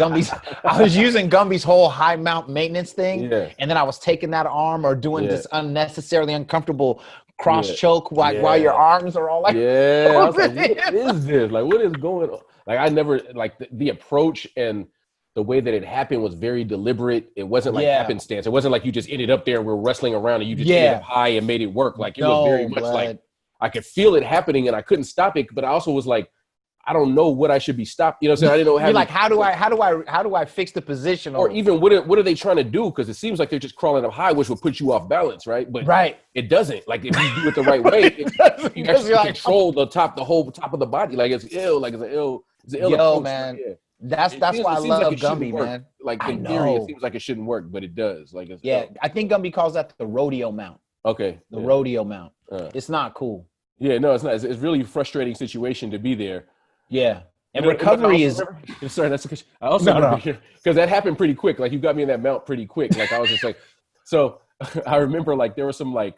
Gumby's whole high mount maintenance thing. Yeah. And then I was taking that arm or doing this unnecessarily uncomfortable cross choke while your arms are all like, I was like, what is this? Like, what is going on? Like, I never, like, the approach and the way that it happened was very deliberate. It wasn't like happenstance. It wasn't like you just ended up there and we're wrestling around and you just ended up high and made it work. Like, it was very much like I could feel it happening and I couldn't stop it, but I also was like, I don't know what I should be stopped. You know what I'm saying? I didn't know how. You're like, how do I fix the position? Or even what are they trying to do? Because it seems like they're just crawling up high, which will put you off balance, right? But it doesn't. Like if you do it the right way, you actually control the whole top of the body. Like it's ill. Like it's an ill. Yo, man. Right? That's why I love Gumby, man. Like in theory, it seems like it shouldn't work, but it does. Like I think Gumby calls that the rodeo mount. Okay. The rodeo mount. It's not cool. Yeah, no, it's not. It's really a frustrating situation to be there. Yeah. And recovery is. Sorry, that's a question. I also because that happened pretty quick. Like you got me in that mount pretty quick. Like I was just like, so I remember like there were some like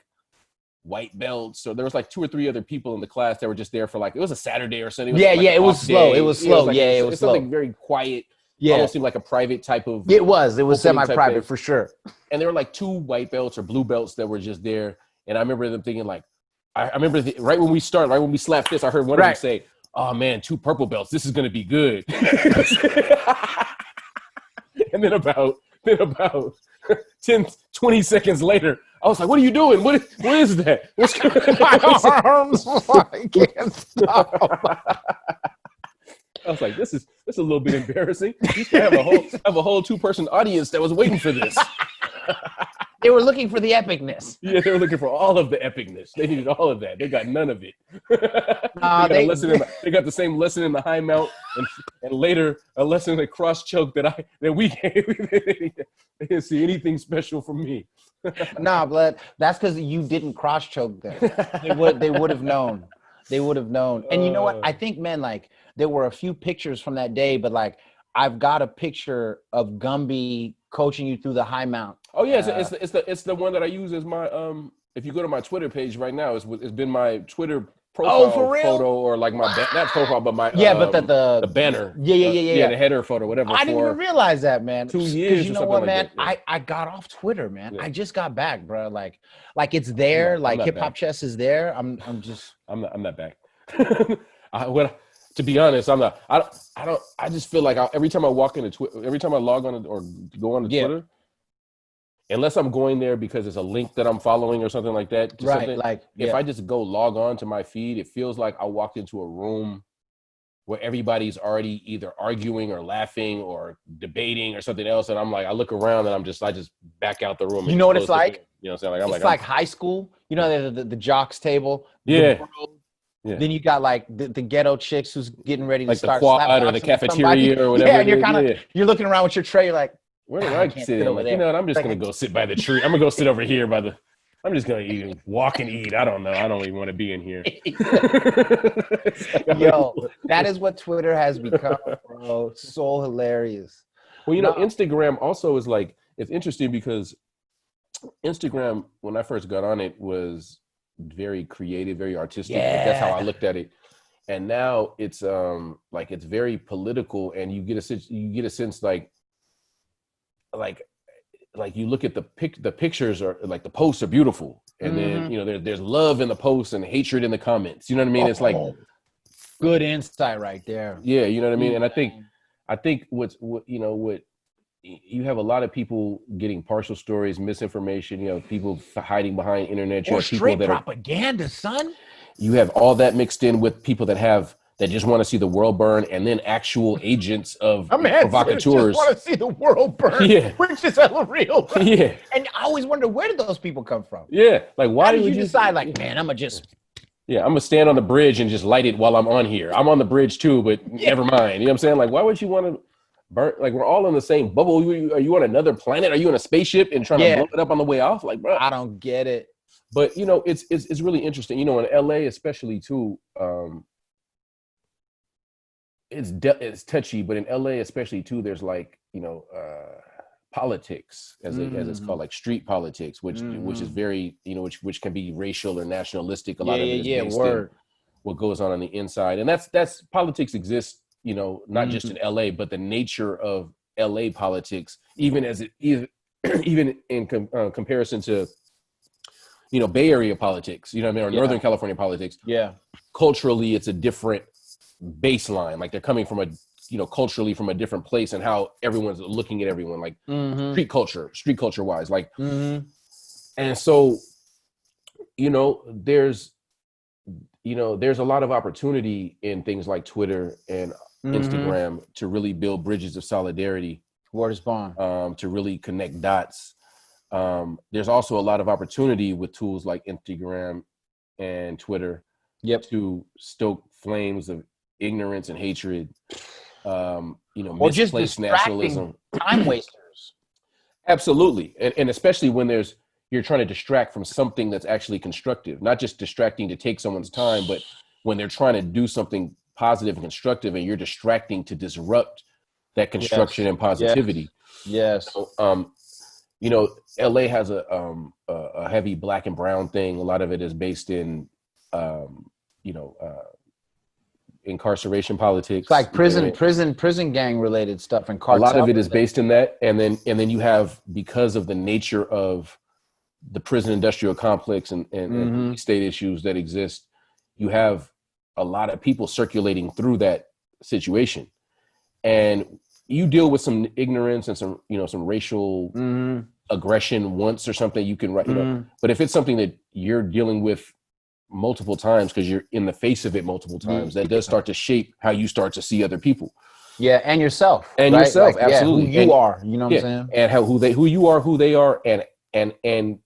white belts. So there was like 2 or 3 other people in the class that were just there for like, it was a Saturday or something. It was slow. It was slow. It was slow. Something very quiet. Yeah. Almost seemed like a private type of. It was semi-private for sure. And there were like 2 white belts or blue belts that were just there. And I remember them thinking like, I remember right when we slapped this, I heard one of them say, oh man, 2 purple belts. This is going to be good. And then about 10, 20 seconds later, I was like, what are you doing? What is that? What's going on? My arms, I can't stop. I was like, this is a little bit embarrassing. You used to have a whole 2-person audience that was waiting for this. They were looking for the epicness. Yeah, they were looking for all of the epicness. They needed all of that. They got none of it. Nah, they got the same lesson in the high mount, and later a lesson in the cross choke that we gave. They didn't see anything special from me. Nah, blood. That's because you didn't cross choke them. They would have known. They would have known. And you know what? I think, man, like there were a few pictures from that day, but like I've got a picture of Gumby coaching you through the high mount. Oh yeah, it's the one that I use as my if you go to my Twitter page right now, it's been my Twitter profile photo, or like my not profile, but my but the banner. Yeah, the header photo, whatever. I didn't even realize that, man. 2 years. Because you know what, man, like I got off Twitter, man. Yeah. I just got back, bro. Like it's there. Like Hip Hop Chess is there. I'm not back. To be honest, I'm not. I just feel like every time I walk into Twitter, every time I log on or go on to Twitter, unless I'm going there because it's a link that I'm following or something like that. Right. Like if I just go log on to my feed, it feels like I walked into a room where everybody's already either arguing or laughing or debating or something else, and I'm like, I look around and I just back out the room. And you know what it's like? You know what I'm saying? It's like high school. You know the jocks table. Yeah. Then you got like the ghetto chicks who's getting ready to like start the quad or the cafeteria or whatever. Yeah, and you're looking around with your tray. You're like, where do I sit? Like, you know what? I'm just gonna go sit by the tree. I'm gonna go sit over here I'm just gonna walk and eat. I don't know. I don't even want to be in here. Yo, that is what Twitter has become, bro. So hilarious. Well, Instagram also is like, it's interesting because Instagram, when I first got on it, was very creative, very artistic. Yeah. That's how I looked at it. And now it's like it's very political, and you get a sense like you look at the pictures, are like the posts are beautiful, and then there's love in the posts and hatred in the comments. You know what I mean? It's like good insight right there. Yeah, you know what I mean. And I think what you have a lot of people getting partial stories, misinformation. You know, people hiding behind internet. You have people straight propaganda, son. You have all that mixed in with people that just want to see the world burn, and then actual agents of provocateurs. Just want to see the world burn, which is hella real. Yeah. And I always wonder, where did those people come from? Yeah. Like, why did you decide, like, man, I'm going to just... Yeah, I'm going to stand on the bridge and just light it while I'm on here. I'm on the bridge too, but never mind. You know what I'm saying? Like, why would you want to burn? Like, we're all in the same bubble. Are you on another planet? Are you in a spaceship and trying to blow it up on the way off? Like, bro. I don't get it. But, it's really interesting. In LA especially too, it's touchy, but in LA especially too, there's like, politics as it's called, like street politics, which is very, which can be racial or nationalistic. A lot of it is based in what goes on the inside. And that's politics exists, not just in LA, but the nature of LA politics, even in comparison to, Bay Area politics, or Northern California politics. Yeah. Culturally, it's a different baseline. Like, they're coming from culturally from a different place, and how everyone's looking at everyone, like street culture wise, like, and so, there's a lot of opportunity in things like Twitter and Instagram to really build bridges of solidarity. Word is bond. To really connect dots. There's also a lot of opportunity with tools like Instagram and Twitter to stoke flames of ignorance and hatred, or just nationalism, time wasters. Absolutely. And especially when you're trying to distract from something that's actually constructive, not just distracting to take someone's time, but when they're trying to do something positive and constructive, and you're distracting to disrupt that construction and positivity. Yes. So, LA has a heavy black and brown thing. A lot of it is based in, incarceration politics. It's like prison gang related stuff, and cartel. A lot of it is based in that, and then you have, because of the nature of the prison industrial complex and state issues that exist, you have a lot of people circulating through that situation, and you deal with some ignorance and some racial aggression once or something. You can write, but if it's something that you're dealing with multiple times, because you're in the face of it multiple times, that does start to shape how you start to see other people. Yeah, and yourself. And yourself, like, absolutely. Who you are, you know what I'm saying? And who you are, who they are, and and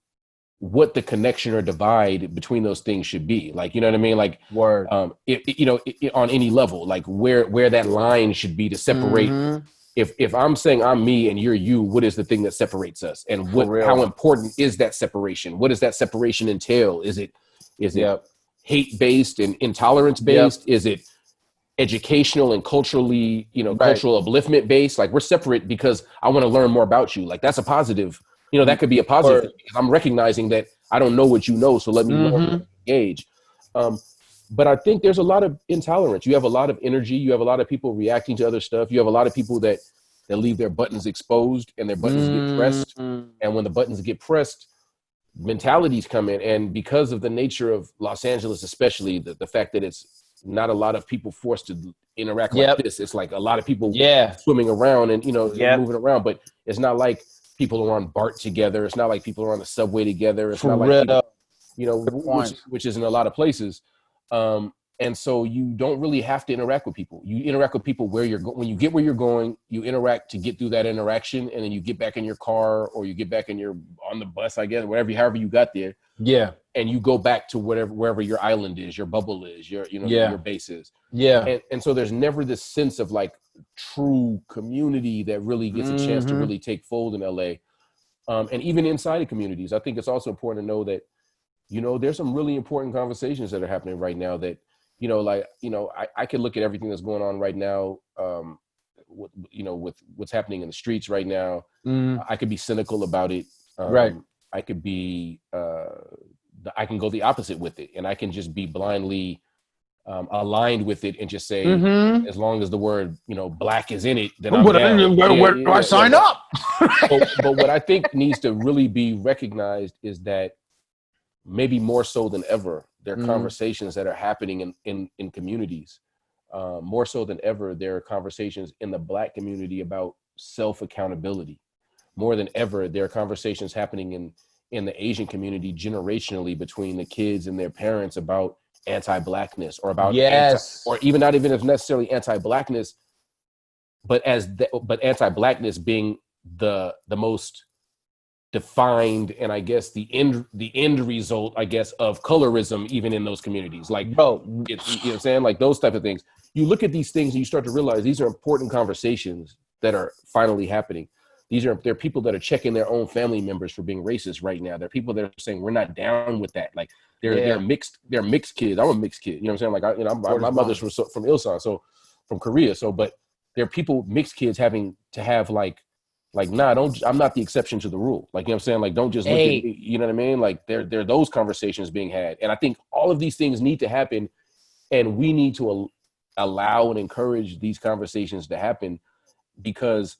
what the connection or divide between those things should be. Like, you know what I mean? Like, Word. On any level, like where that line should be to separate. Mhm. If I'm saying I'm me and you're you, what is the thing that separates us? And For real. how important is that separation? What does that separation entail? Is it Yep. hate based and intolerance based? Is it educational and culturally, Right. cultural upliftment based? Like, we're separate because I want to learn more about you. Like, that's a positive. That could be a positive thing, because I'm recognizing that I don't know what you know, so let me learn, let me engage. But I think there's a lot of intolerance. You have a lot of energy. You have a lot of people reacting to other stuff. You have a lot of people that leave their buttons exposed and their buttons get pressed. And when the buttons get pressed, mentalities come in. And because of the nature of Los Angeles, especially the fact that it's not a lot of people forced to interact like this. It's like a lot of people swimming around and, moving around. But it's not like people are on BART together. It's not like people are on the subway together. It's not like people, which is in a lot of places. And so you don't really have to interact with people. You interact with people where you're going. When you get where you're going, you interact to get through that interaction, and then you get back in your car, or you get back on the bus, I guess, however you got there. Yeah. And you go back to wherever your island is, your bubble is, your base is. Yeah. And so there's never this sense of like true community that really gets a chance to really take fold in LA. And even inside of communities, I think it's also important to know that, there's some really important conversations that are happening right now that, I could look at everything that's going on right now, with what's happening in the streets right now. I could be cynical about it. Right. I could be, I can go the opposite with it, and I can just be blindly aligned with it and just say, as long as the word, black is in it, then I'm down. Where do I sign up? But what I think needs to really be recognized is that maybe more so than ever, there are conversations that are happening in communities. More so than ever, there are conversations in the Black community about self-accountability. More than ever, there are conversations happening in the Asian community generationally between the kids and their parents about anti-Blackness, or about or even not even if necessarily anti-Blackness, but but anti-Blackness being the most defined, and I guess the end result, I guess, of colorism, even in those communities. Like, bro, you know what I'm saying? Like, those type of things. You look at these things and you start to realize these are important conversations that are finally happening. There are people that are checking their own family members for being racist right now. There are people that are saying we're not down with that. Like, they're mixed kids. I'm a mixed kid. You know what I'm saying? Like, my mother's from Ilsan, so from Korea. So, but there are people, mixed kids, having to have like, nah, I'm not the exception to the rule. Like, you know what I'm saying? Like, don't just look at me, you know what I mean? Like, there are those conversations being had. And I think all of these things need to happen, and we need to allow and encourage these conversations to happen, because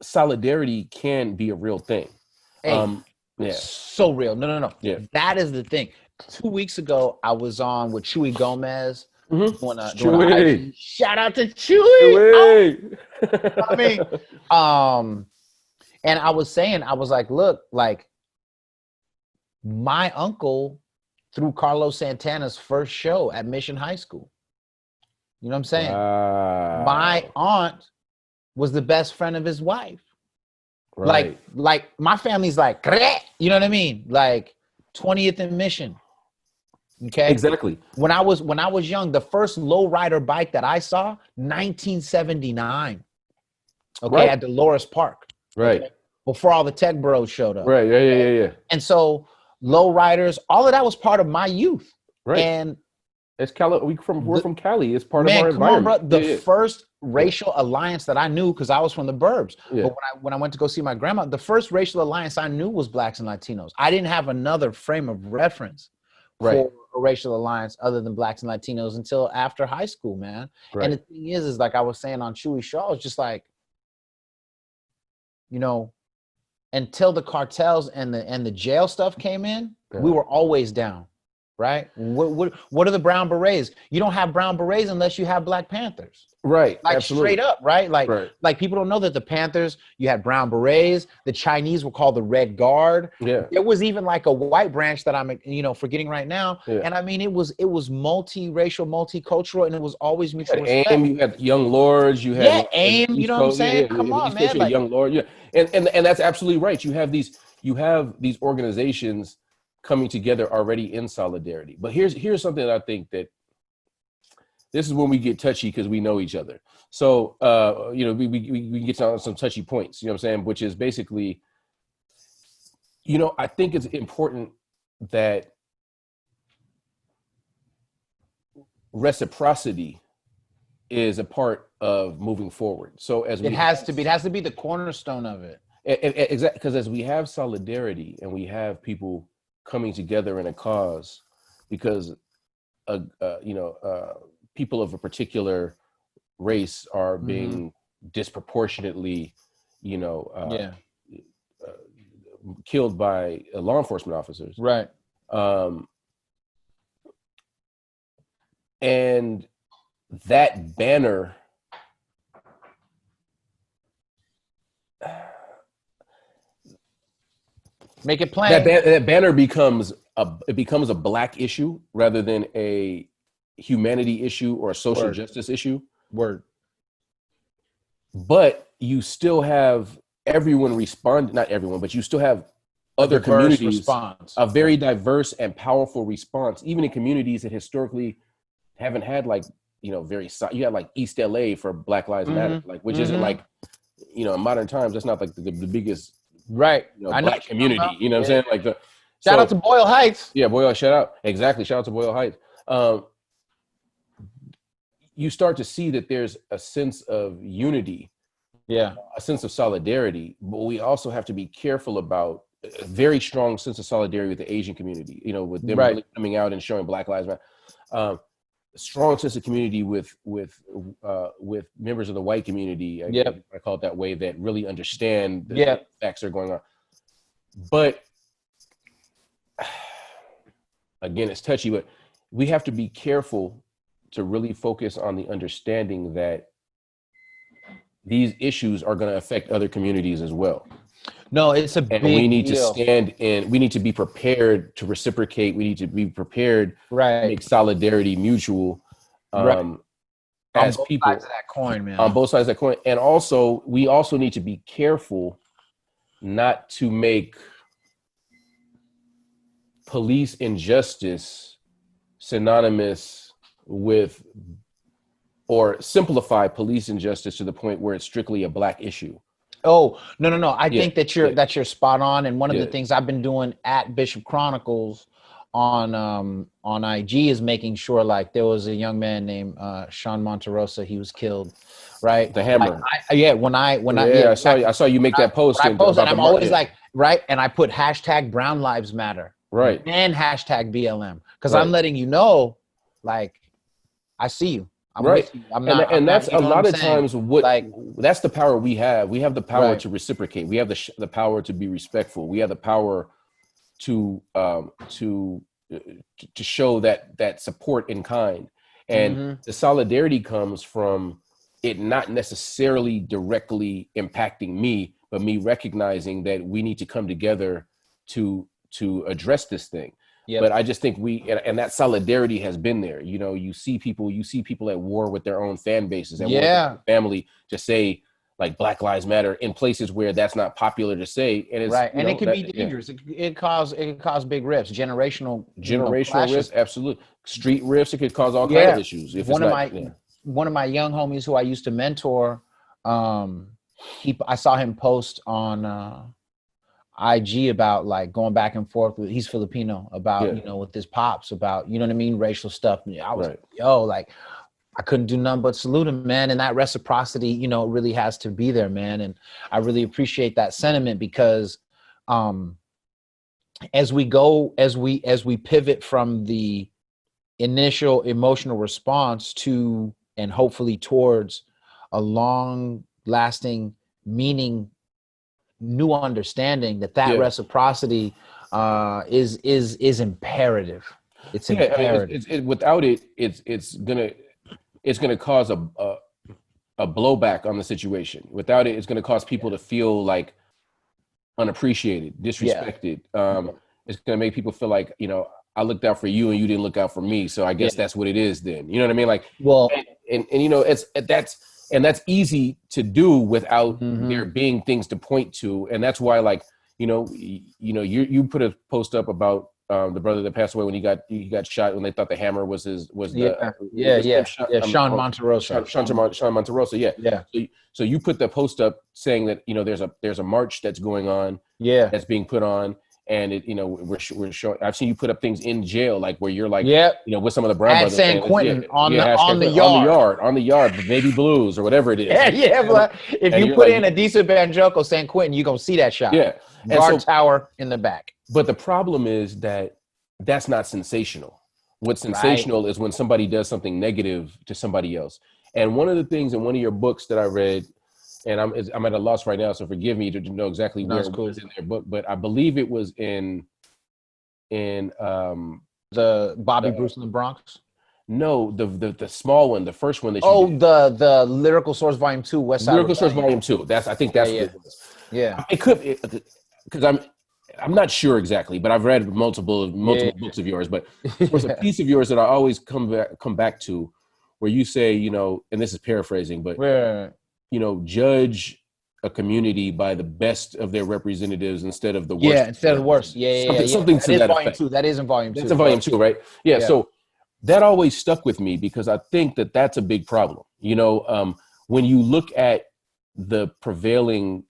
solidarity can be a real thing. So real. No. Yeah. That is the thing. 2 weeks ago, I was on with Chewy Gomez. Doing Chewy. Shout out to Chewy. I mean, and I was saying, I was like, look, like, my uncle threw Carlos Santana's first show at Mission High School. You know what I'm saying? Wow. My aunt was the best friend of his wife. Right. Like my family's like, you know what I mean? Like 20th and Mission. Okay. Exactly. When I was young, the first lowrider bike that I saw, 1979. Okay, at Dolores Park. Right. Okay? Before all the tech bros showed up. Right. Yeah. And so lowriders, all of that was part of my youth. Right. And it's Cali. We're from Cali. It's part of our environment. On, bro, the first racial alliance that I knew, because I was from the burbs. Yeah. But when I went to go see my grandma, the first racial alliance I knew was Blacks and Latinos. I didn't have another frame of reference for a racial alliance other than Blacks and Latinos until after high school, man. Right. And the thing is like I was saying on Chewy Shaw, it's just like, you know, until the cartels and the jail stuff came in, we were always down. right? What are the Brown Berets? You don't have Brown Berets unless you have Black Panthers. Right. Like Absolutely. straight up, right? Right. Like people don't know that the Panthers, you had Brown Berets, the Chinese were called the Red Guard. Yeah. There was even like a white branch that I'm, forgetting right now. Yeah. And I mean, it was multiracial, multicultural, and it was always You mutual had respect. AIM, you had Young Lords, you had AIM, you know what I'm saying? Come on, East Coast, man. you had Young Lord, yeah, and that's absolutely right. You have these organizations coming together already in solidarity. But here's something that I think that this is when we get touchy because we know each other. So we get on some touchy points. You know what I'm saying? Which is basically, I think it's important that reciprocity is a part of moving forward. So it has to be the cornerstone of it. Exactly, because as we have solidarity and we have people coming together in a cause, because people of a particular race are being disproportionately, killed by law enforcement officers, right? And that banner make it plain. That banner becomes a Black issue rather than a humanity issue or a social justice issue. Word. But you still have everyone respond, not everyone, but you still have other communities response. A very diverse and powerful response, even in communities that historically haven't had you had like East LA for Black Lives Matter, which isn't like, in modern times, that's not like the biggest Black community. You know what I'm saying? Shout out to Boyle Heights. Yeah, Boyle, shout out. Exactly. Shout out to Boyle Heights. You start to see that there's a sense of unity, a sense of solidarity, but we also have to be careful about a very strong sense of solidarity with the Asian community, with them really coming out and showing Black Lives Matter. A strong sense of community with members of the white community. I call it that way, that really understand the facts that are going on. But again, it's touchy, but we have to be careful to really focus on the understanding that these issues are going to affect other communities as well. No, it's a big deal. We need to stand in, we need to be prepared to reciprocate. We need to be prepared to make solidarity mutual. As people, sides of that coin, man. On both sides of that coin. And also, we also need to be careful not to make police injustice synonymous with, or simplify police injustice to the point where it's strictly a Black issue. Oh, no. I think that you're spot on. And one of the things I've been doing at Bishop Chronicles on IG is making sure, like, there was a young man named Sean Monterosa. He was killed, right? The Hammer. I saw you make that post. And I'm always like, right. And I put hashtag Brown Lives Matter. Right. And hashtag BLM. Because I'm letting you know, like, I see you. I'm with you. That's a lot of times that's the power we have. We have the power to reciprocate. We have the power to be respectful. We have the power to show that support in kind. And the solidarity comes from it not necessarily directly impacting me, but me recognizing that we need to come together to address this thing. Yep. But I just think and that solidarity has been there. You see people at war with their own fan bases, at war with their family, to say, like, Black Lives Matter in places where that's not popular to say. And it's and it can be dangerous. It can cause big rifts, generational rifts, absolutely. Street rifts, it could cause all kinds of issues. One of my young homies who I used to mentor, I saw him post on IG about, like, going back and forth with, he's Filipino, about with his pops, about racial stuff. And I was like, I couldn't do nothing but salute him, man. And that reciprocity, really has to be there, man. And I really appreciate that sentiment, because as we pivot from the initial emotional response to, and hopefully towards, a long lasting meaning, new understanding that reciprocity is imperative. It's Yeah, I mean, imperative. without it, it's gonna cause a blowback on the situation. Without it, it's gonna cause people to feel like unappreciated, Yeah. disrespected. Yeah. It's gonna make people feel like, I looked out for you and you didn't look out for me. So I guess Yeah. that's what it is then. You know what I mean? Like, Well, and that's easy to do without mhm. there being things to point to. And that's why, like, you put a post up about the brother that passed away when he got shot when they thought the hammer was Yeah. the Yeah. what's his name? Yeah. Yeah. Sean Monterosa. Sean Monterosa. Yeah. Yeah. So you put the post up saying that there's a march that's going on, Yeah. that's being put on, and we're showing. I've seen you put up things in jail, like where you're like, Yeah. with some of the Brown At brothers San saying, Quentin on hashtag the yard. on the yard, baby blues or whatever it is. Yeah, yeah. But if And you you're put like, in a decent Banjoco San Quentin, you're gonna see that shot. yeah. And Guard so, tower in the back. but the problem is that that's not sensational. What's Right. sensational is when somebody does something negative to somebody else. And one of the things in one of your books that I read, and I'm at a loss right now, so forgive me to know exactly No, where it's it cool. was in their book, but I believe it was in The Bobby the, Bruce in the Bronx. no, the small one, the first one that you Oh, did, the Lyrical Source Volume 2, West Side Lyrical Source Rebellion. Volume 2. I think Yeah, that's what yeah, it was. yeah, It could, because I'm not sure exactly, but I've read multiple yeah. books of yours. But there was a piece of yours that I always come back to, where you say, and this is paraphrasing, but Where judge a community by the best of their representatives instead of the worst yeah, of their instead of worse. Yeah, representatives. yeah, yeah, yeah. Something That to is that volume effect. 2. That is in volume That's 2. in volume 2, right? Yeah. Yeah. So that always stuck with me because I think that that's a big problem. When you look at the prevailing,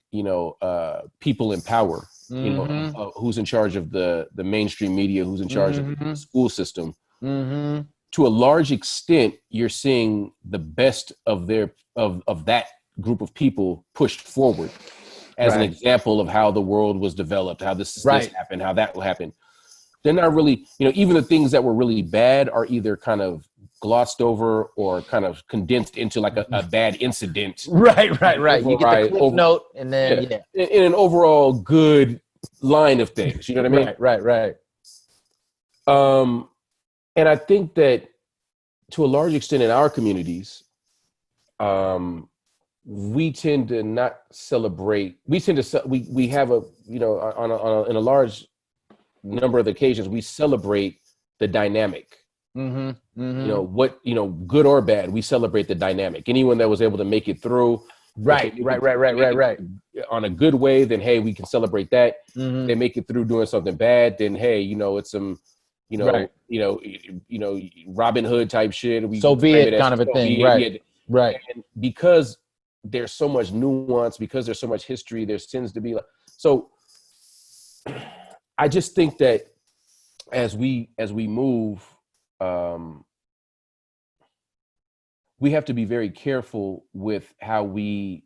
people in power, Mm-hmm. who's in charge of the mainstream media, who's in charge of the Mm-hmm. school system, Mm-hmm. to a large extent, you're seeing the best of that group of people pushed forward as an Right. example of how the world was developed, how this Right. happened, how that will happen. They're not really, even the things that were really bad are either kind of glossed over or kind of condensed into like a bad incident. Right, right, right. You get the clip Over, note and then yeah, yeah. in an overall good line of things. You know what I mean? Right, right, right. And I think that to a large extent in our communities, we tend to not celebrate. We tend to we have a in a large number of occasions we celebrate the dynamic. Mm-hmm. Mm-hmm. Good or bad, we celebrate the dynamic. Anyone that was able to make it through, Right, right, right, right, right, right. on a good way, then hey, we can celebrate that. Mm-hmm. If they make it through doing something bad, then hey, it's some Right. Robin Hood type shit. We So be frame it it as kind of a so thing. be it. Right. Yeah. Right. And because there's so much nuance, because there's so much history, there tends to be like so. I just think that as we move, we have to be very careful with how we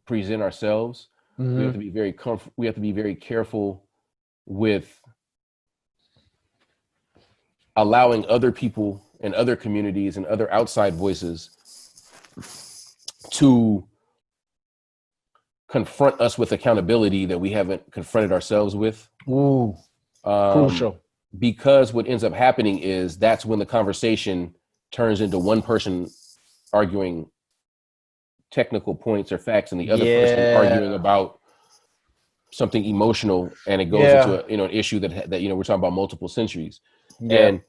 present ourselves. Mm-hmm. We have to be very we have to be very careful with allowing other people and other communities and other outside voices to confront us with accountability that we haven't confronted ourselves with. Ooh, crucial. Because what ends up happening is that's when the conversation turns into one person arguing technical points or facts and the other person arguing about something emotional, and it goes into an issue that we're talking about multiple centuries. And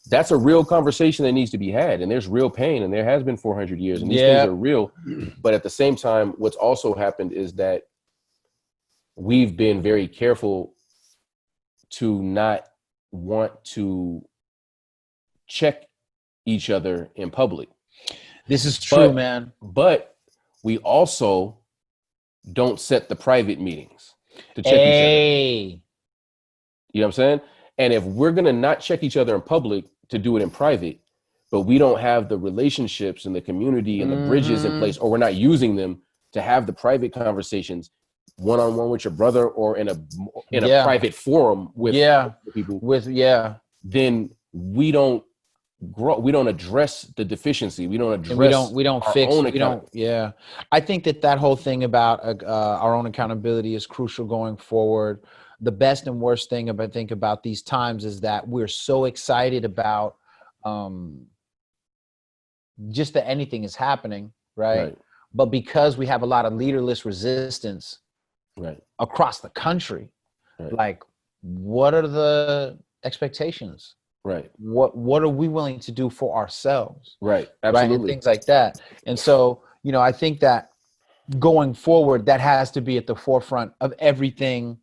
that's a real conversation that needs to be had, and there's real pain, and there has been 400 years, and these things are real. But at the same time, what's also happened is that we've been very careful to not want to check each other in public. This is true, man. But we also don't set the private meetings to check each other. You know what I'm saying? And if we're going to not check each other in public, to do it in private, but we don't have the relationships and the community and the bridges in place, or we're not using them to have the private conversations one-on-one with your brother or in a private forum with people, then we don't grow. We don't address the deficiency. We don't address. We don't fix. We don't. Yeah, I think that whole thing about our own accountability is crucial going forward. the best and worst thing I think about these times is that we're so excited about just that anything is happening, right? But because we have a lot of leaderless resistance across the country, like, what are the expectations? What are we willing to do for ourselves? Absolutely. And things like that. And so, you know, I think that going forward, that has to be at the forefront of everything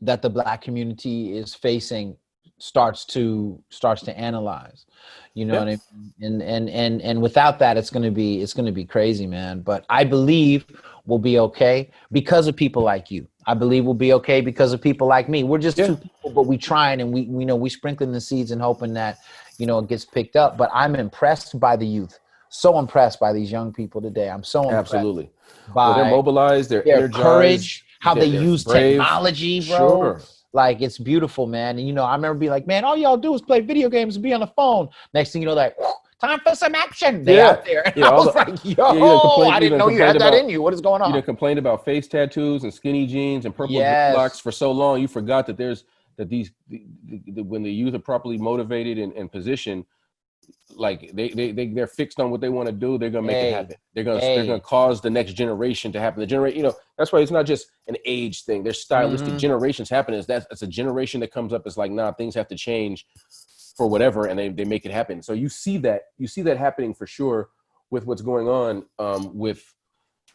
that the Black community is facing, starts to analyze, you know what I mean? And without that, it's gonna be crazy, man. But I believe we'll be okay because of people like you. I believe we'll be okay because of people like me. We're just two people, but we trying, and we know we sprinkling the seeds and hoping that, you know, it gets picked up. But I'm impressed by the youth. So impressed by these young people today. I'm so impressed. Absolutely. By they're mobilized, they're energized, courage, how they use brave. technology, bro. Like, it's beautiful, man. And, you know, I remember being like, man, all y'all do is play video games and be on the phone. Next thing you know, like, time for some action. They out there. And I was like, yo, I didn't know you had that in you. What is going on? You complained about face tattoos and skinny jeans and purple dreadlocks for so long. You forgot that when the youth are properly motivated and positioned, like they're fixed on what they want to do. They're gonna make it happen. They're gonna cause the next generation to happen. The generation, you know, that's why it's not just an age thing. There's stylistic generations happening. That's a generation that comes up. It's like, nah, things have to change for whatever, and they make it happen. So you see that happening for sure with what's going on with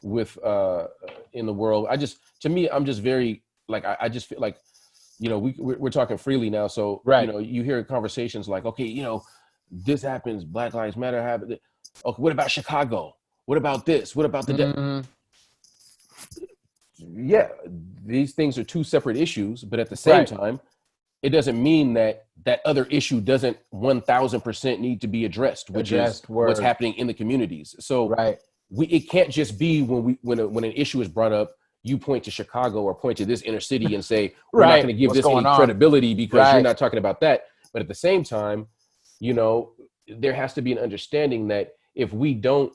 in the world. I'm just very, like, I just feel like, you know, we're talking freely now. So you know, you hear conversations like, okay, you know, this happens, Black Lives Matter happen. Okay, what about Chicago? What about this? What about the yeah, these things are two separate issues, but at the same time, it doesn't mean that other issue doesn't 1000% need to be addressed, which is what's happening in the communities. So it can't just be when an issue is brought up, you point to Chicago or point to this inner city and say, we're not going to give this any credibility because you're not talking about that. But at the same time, you know, there has to be an understanding that if we don't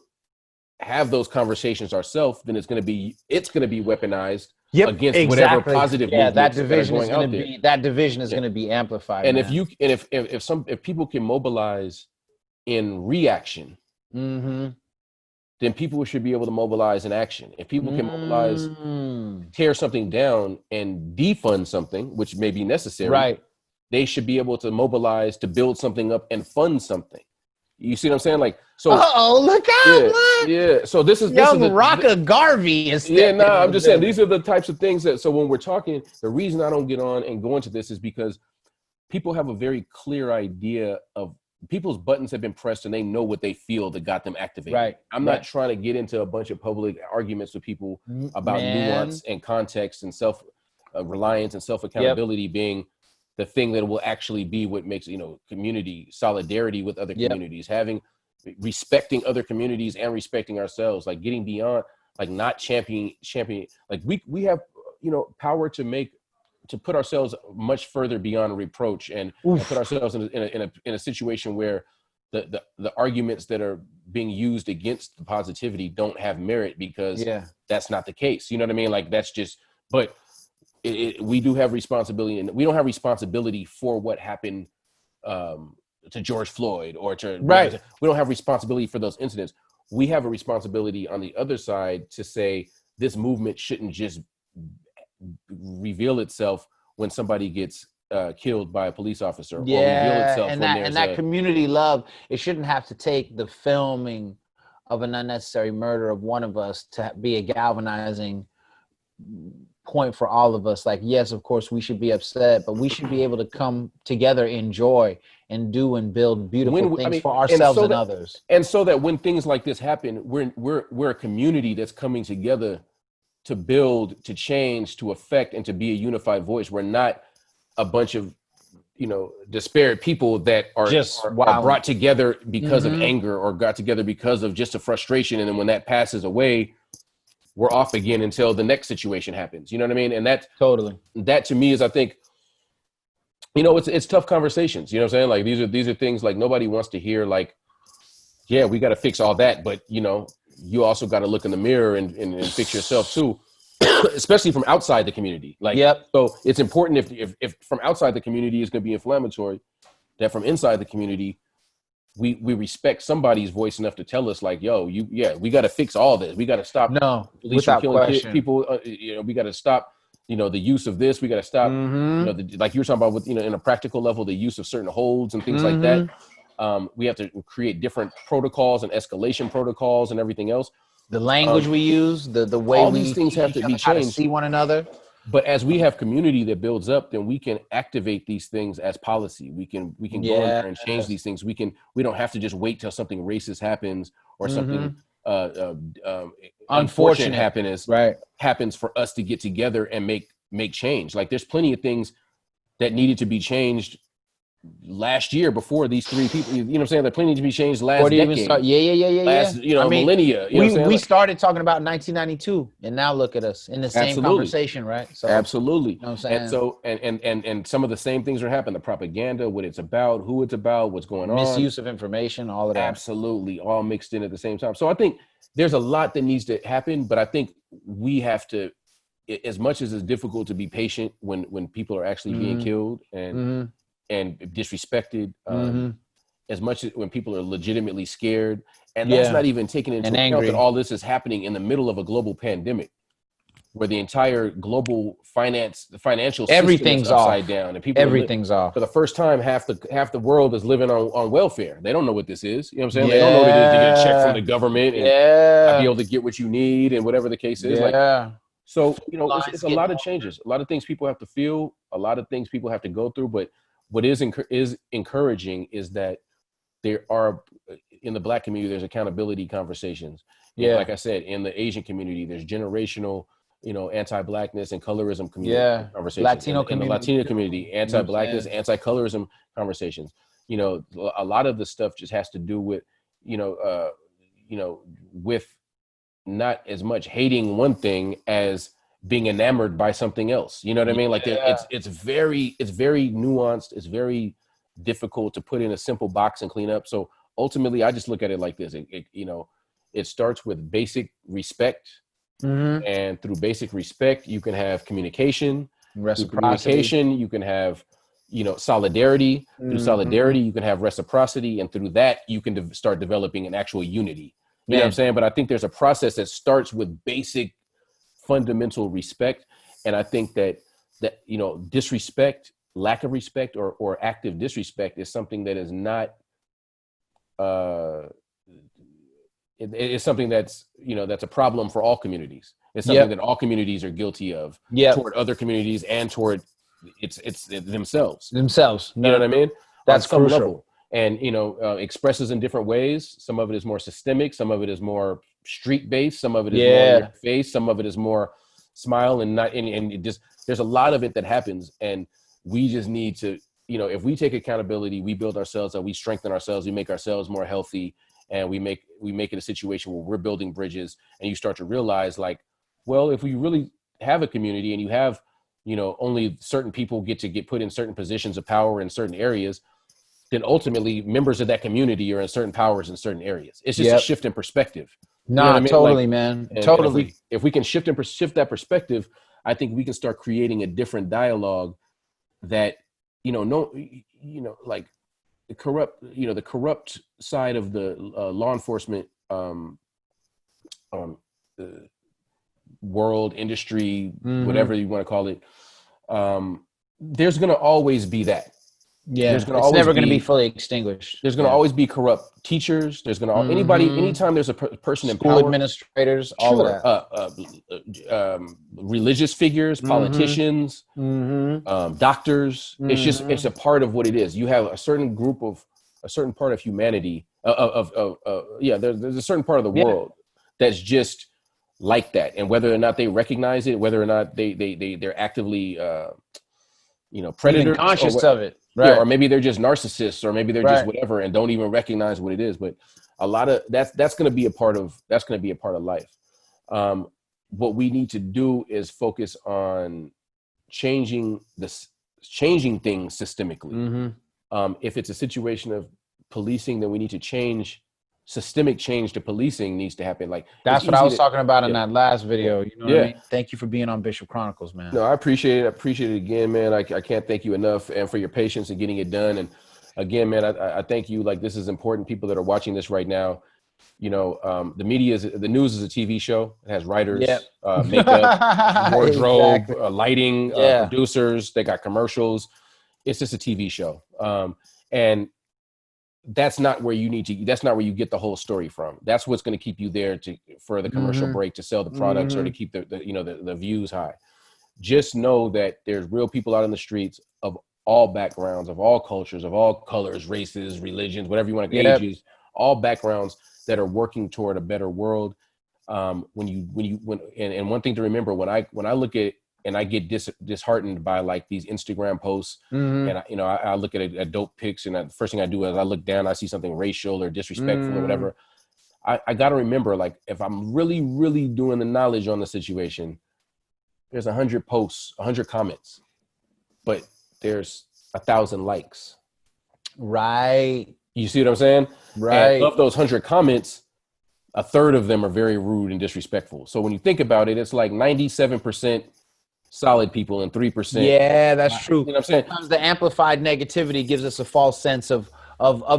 have those conversations ourselves, then it's going to be weaponized against whatever positive movements that division that are is going going out to be that division is going to be amplified. And man. if people can mobilize in reaction, then people should be able to mobilize in action. If people can mobilize, tear something down and defund something, which may be necessary, they should be able to mobilize to build something up and fund something. You see what I'm saying? Like, so. Look out! Yeah. So this is Rakaa Garvey is. I'm just saying these are the types of things that. So when we're talking, the reason I don't get on and go into this is because people have a very clear idea of people's buttons have been pressed and they know what they feel that got them activated. I'm not trying to get into a bunch of public arguments with people about nuance and context and self reliance and self accountability being the thing that will actually be what makes, you know, community solidarity with other communities, respecting other communities and respecting ourselves, like getting beyond, like not championing, like we have, you know, power to put ourselves much further beyond reproach and put ourselves in a situation where the arguments that are being used against the positivity don't have merit because that's not the case. You know what I mean? Like, that's just, but we do have responsibility, and we don't have responsibility for what happened to George Floyd or to we don't have responsibility for those incidents. We have a responsibility on the other side to say this movement shouldn't just reveal itself when somebody gets killed by a police officer, or reveal itself and when that community love. It shouldn't have to take the filming of an unnecessary murder of one of us to be a galvanizing point for all of us. Like, yes, of course we should be upset, but we should be able to come together in joy and do and build beautiful things for ourselves and others. And so that when things like this happen, we're a community that's coming together to build, to change, to affect, and to be a unified voice. We're not a bunch of, you know, disparate people that are brought together because of anger, or got together because of just a frustration, and then when that passes away, we're off again until the next situation happens. You know what I mean? And that to me is, I think, you know, it's tough conversations. You know what I'm saying? Like, these are things like nobody wants to hear, like, yeah, we got to fix all that, but, you know, you also got to look in the mirror and fix yourself too. especially from outside the community. Like, Yep. so it's important if from outside the community is going to be inflammatory, that from inside the community, we respect somebody's voice enough to tell us like, yo, we got to fix all this. We got to stop No, police from without killing question. people. We got to stop, the use of this. We got to stop, like you were talking about with, in a practical level, the use of certain holds and things like that. We have to create different protocols and escalation protocols and everything else. The language we use, the way all we these things have to be how to changed. see one another. But as we have community that builds up, then we can activate these things as policy. We can go in there and change these things. We don't have to just wait till something racist happens or something unfortunate happens for us to get together and make change. Like there's plenty of things that needed to be changed last year before these three people, you know what I'm saying? They're plenty to be changed last decade. Last, millennia. We started talking about 1992 and now look at us in the same conversation, right? So absolutely. You know what I'm saying? And so, and some of the same things are happening. The propaganda, what it's about, who it's about, what's going on. Misuse of information, all of that. Absolutely. All mixed in at the same time. So I think there's a lot that needs to happen, but I think we have to, as much as it's difficult to be patient when people are actually being killed and disrespected, as much as when people are legitimately scared, and that's not even taking into account that all this is happening in the middle of a global pandemic, where the entire global financial system is upside down, and people off. For the first time, half the world is living on welfare. They don't know what this is. You know what I'm saying? They don't know what it is to get a check from the government and be able to get what you need and whatever the case is. So it's a lot of changes, a lot of things people have to feel, a lot of things people have to go through, but what is encouraging is that there are, in the Black community, there's accountability conversations. And like I said, in the Asian community, there's generational, anti-Blackness and colorism community conversations. In the Latino community, anti-Blackness, anti-colorism conversations. A lot of the stuff just has to do with, with not as much hating one thing as being enamored by something else. You know what I mean? Like it's very nuanced. It's very difficult to put in a simple box and clean up. So ultimately I just look at it like this. It starts with basic respect. And through basic respect, you can have communication, reciprocity. You can have, solidarity. Through solidarity, you can have reciprocity. And through that, you can start developing an actual unity. You know what I'm saying? But I think there's a process that starts with basic fundamental respect. And I think that disrespect, lack of respect, or active disrespect is something that is not it's something that's that's a problem for all communities. It's something that all communities are guilty of toward other communities and toward it's themselves. You know what I mean? That's on some crucial. level. And expresses in different ways. Some of it is more systemic, some of it is more street based, some of it is more in your face, some of it is more smile and not and it just there's a lot of it that happens. And we just need to, if we take accountability, we build ourselves up, we strengthen ourselves, we make ourselves more healthy, and we make it a situation where we're building bridges. And you start to realize, like, well, if we really have a community and you have, only certain people get put in certain positions of power in certain areas, then ultimately members of that community are in certain powers in certain areas. It's just a shift in perspective. Totally, man. Totally. If we can shift that perspective, I think we can start creating a different dialogue that, like the corrupt side of the law enforcement world, industry, whatever you want to call it. There's going to always be that. It's never going to be fully extinguished. There's going to always be corrupt teachers. There's going to anytime there's a person in power, school administrators, all of that, religious figures, politicians, doctors. It's a part of what it is. You have a certain part of humanity. There's a certain part of the world that's just like that, and whether or not they recognize it, whether or not they're actively predators, even conscious of it. Right. Yeah, or maybe they're just narcissists, or maybe they're just whatever and don't even recognize what it is. But a lot of that's going to be a part of life. What we need to do is focus on changing things systemically. If it's a situation of policing, then we need to change systemic change to policing needs to happen. Like That's what I was talking about in that last video. You know what I Yeah. mean? Thank you for being on Bishop Chronicles, man. No, I appreciate it. I appreciate it again, man. I can't thank you enough, and for your patience in getting it done. And again, man, I thank you. Like, this is important. People that are watching this right now, you know, the news is a TV show. It has writers, makeup, wardrobe, Exactly. lighting, producers. They got commercials. It's just a TV show. And that's not where you that's not where you get the whole story from. That's what's going to keep you there for the commercial break, to sell the products, or to keep the views high. Just know that there's real people out in the streets of all backgrounds, of all cultures, of all colors, races, religions, whatever you want to, ages, all backgrounds, that are working toward a better world. And one thing to remember, when I look at, and I get disheartened by like these Instagram posts, and I look at dope pics, and the first thing I do is I look down, I see something racial or disrespectful or whatever. I got to remember, like, if I'm really, really doing the knowledge on the situation, there's 100 posts, 100 comments, but there's 1,000 likes. Right. You see what I'm saying? Right. And of those 100 comments, a third of them are very rude and disrespectful. So when you think about it, it's like 97% solid people and 3%. Yeah, that's true. You know what I'm saying? Sometimes the amplified negativity gives us a false sense of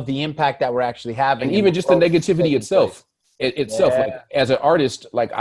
the impact that we're actually having. And even just the negativity itself. Like, as an artist, like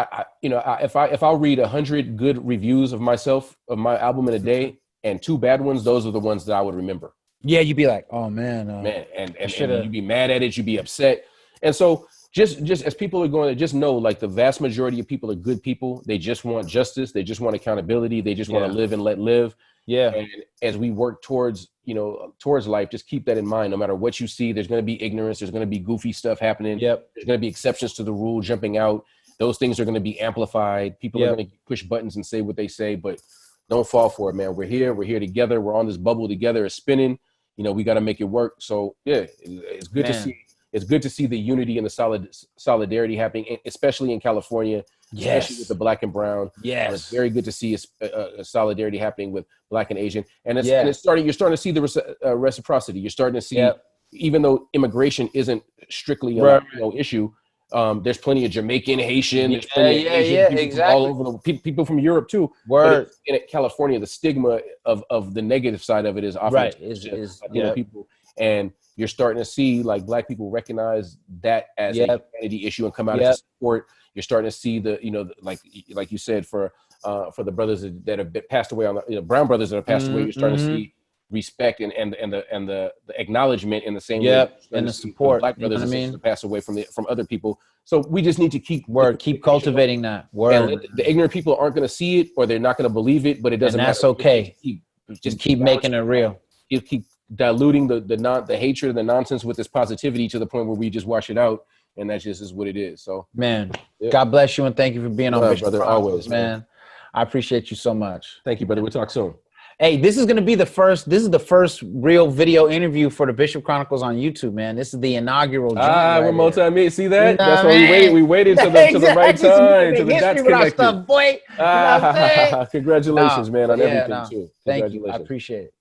if I'll read 100 good reviews of myself, of my album in a day, and 2 bad ones, those are the ones that I would remember. Yeah, you'd be like, oh man, and you'd be mad at it, you'd be upset. And so just as people are going to just know, like, the vast majority of people are good people. They just want justice. They just want accountability. They just want to live and let live. Yeah. And as we work towards life, just keep that in mind. No matter what you see, there's going to be ignorance. There's going to be goofy stuff happening. Yep. There's going to be exceptions to the rule jumping out. Those things are going to be amplified. People are going to push buttons and say what they say, but don't fall for it, man. We're here together. We're on this bubble together. It's spinning. We got to make it work. So yeah, it's good to see. It's good to see the unity and the solidarity happening, especially in California, especially with the Black and brown. Yes, it's very good to see a solidarity happening with Black and Asian, and it's starting. You're starting to see the reciprocity. You're starting to see, even though immigration isn't strictly an issue. There's plenty of Jamaican, Haitian, there's plenty of Asian people all over people from Europe too. But in California, the stigma of the negative side of it is often people, and you're starting to see, like, Black people recognize that as a humanity issue and come out to support. You're starting to see like you said, for the brothers that have passed away, brown brothers that have passed away. You're starting to see respect and the acknowledgement in the same way, and the support. Black brothers and sisters pass away from other people. So we just need to keep cultivating that. And the ignorant people aren't going to see it, or they're not going to believe it, but it doesn't matter. That's okay. Just keep making it real. You keep diluting the hatred and the nonsense with this positivity to the point where we just wash it out, and that just is what it is. So, man, God bless you, and thank you for being on Bishop brother. Chronicles, Always, man. I appreciate you so much. Thank you, brother. We'll talk soon. Hey, this is the first real video interview for the Bishop Chronicles on YouTube, man. This is the inaugural. We're multi-media. See that? That's why we waited to the right time. To the dots connected. Stuff, boy. Congratulations, man, on everything too. Thank you. I appreciate it.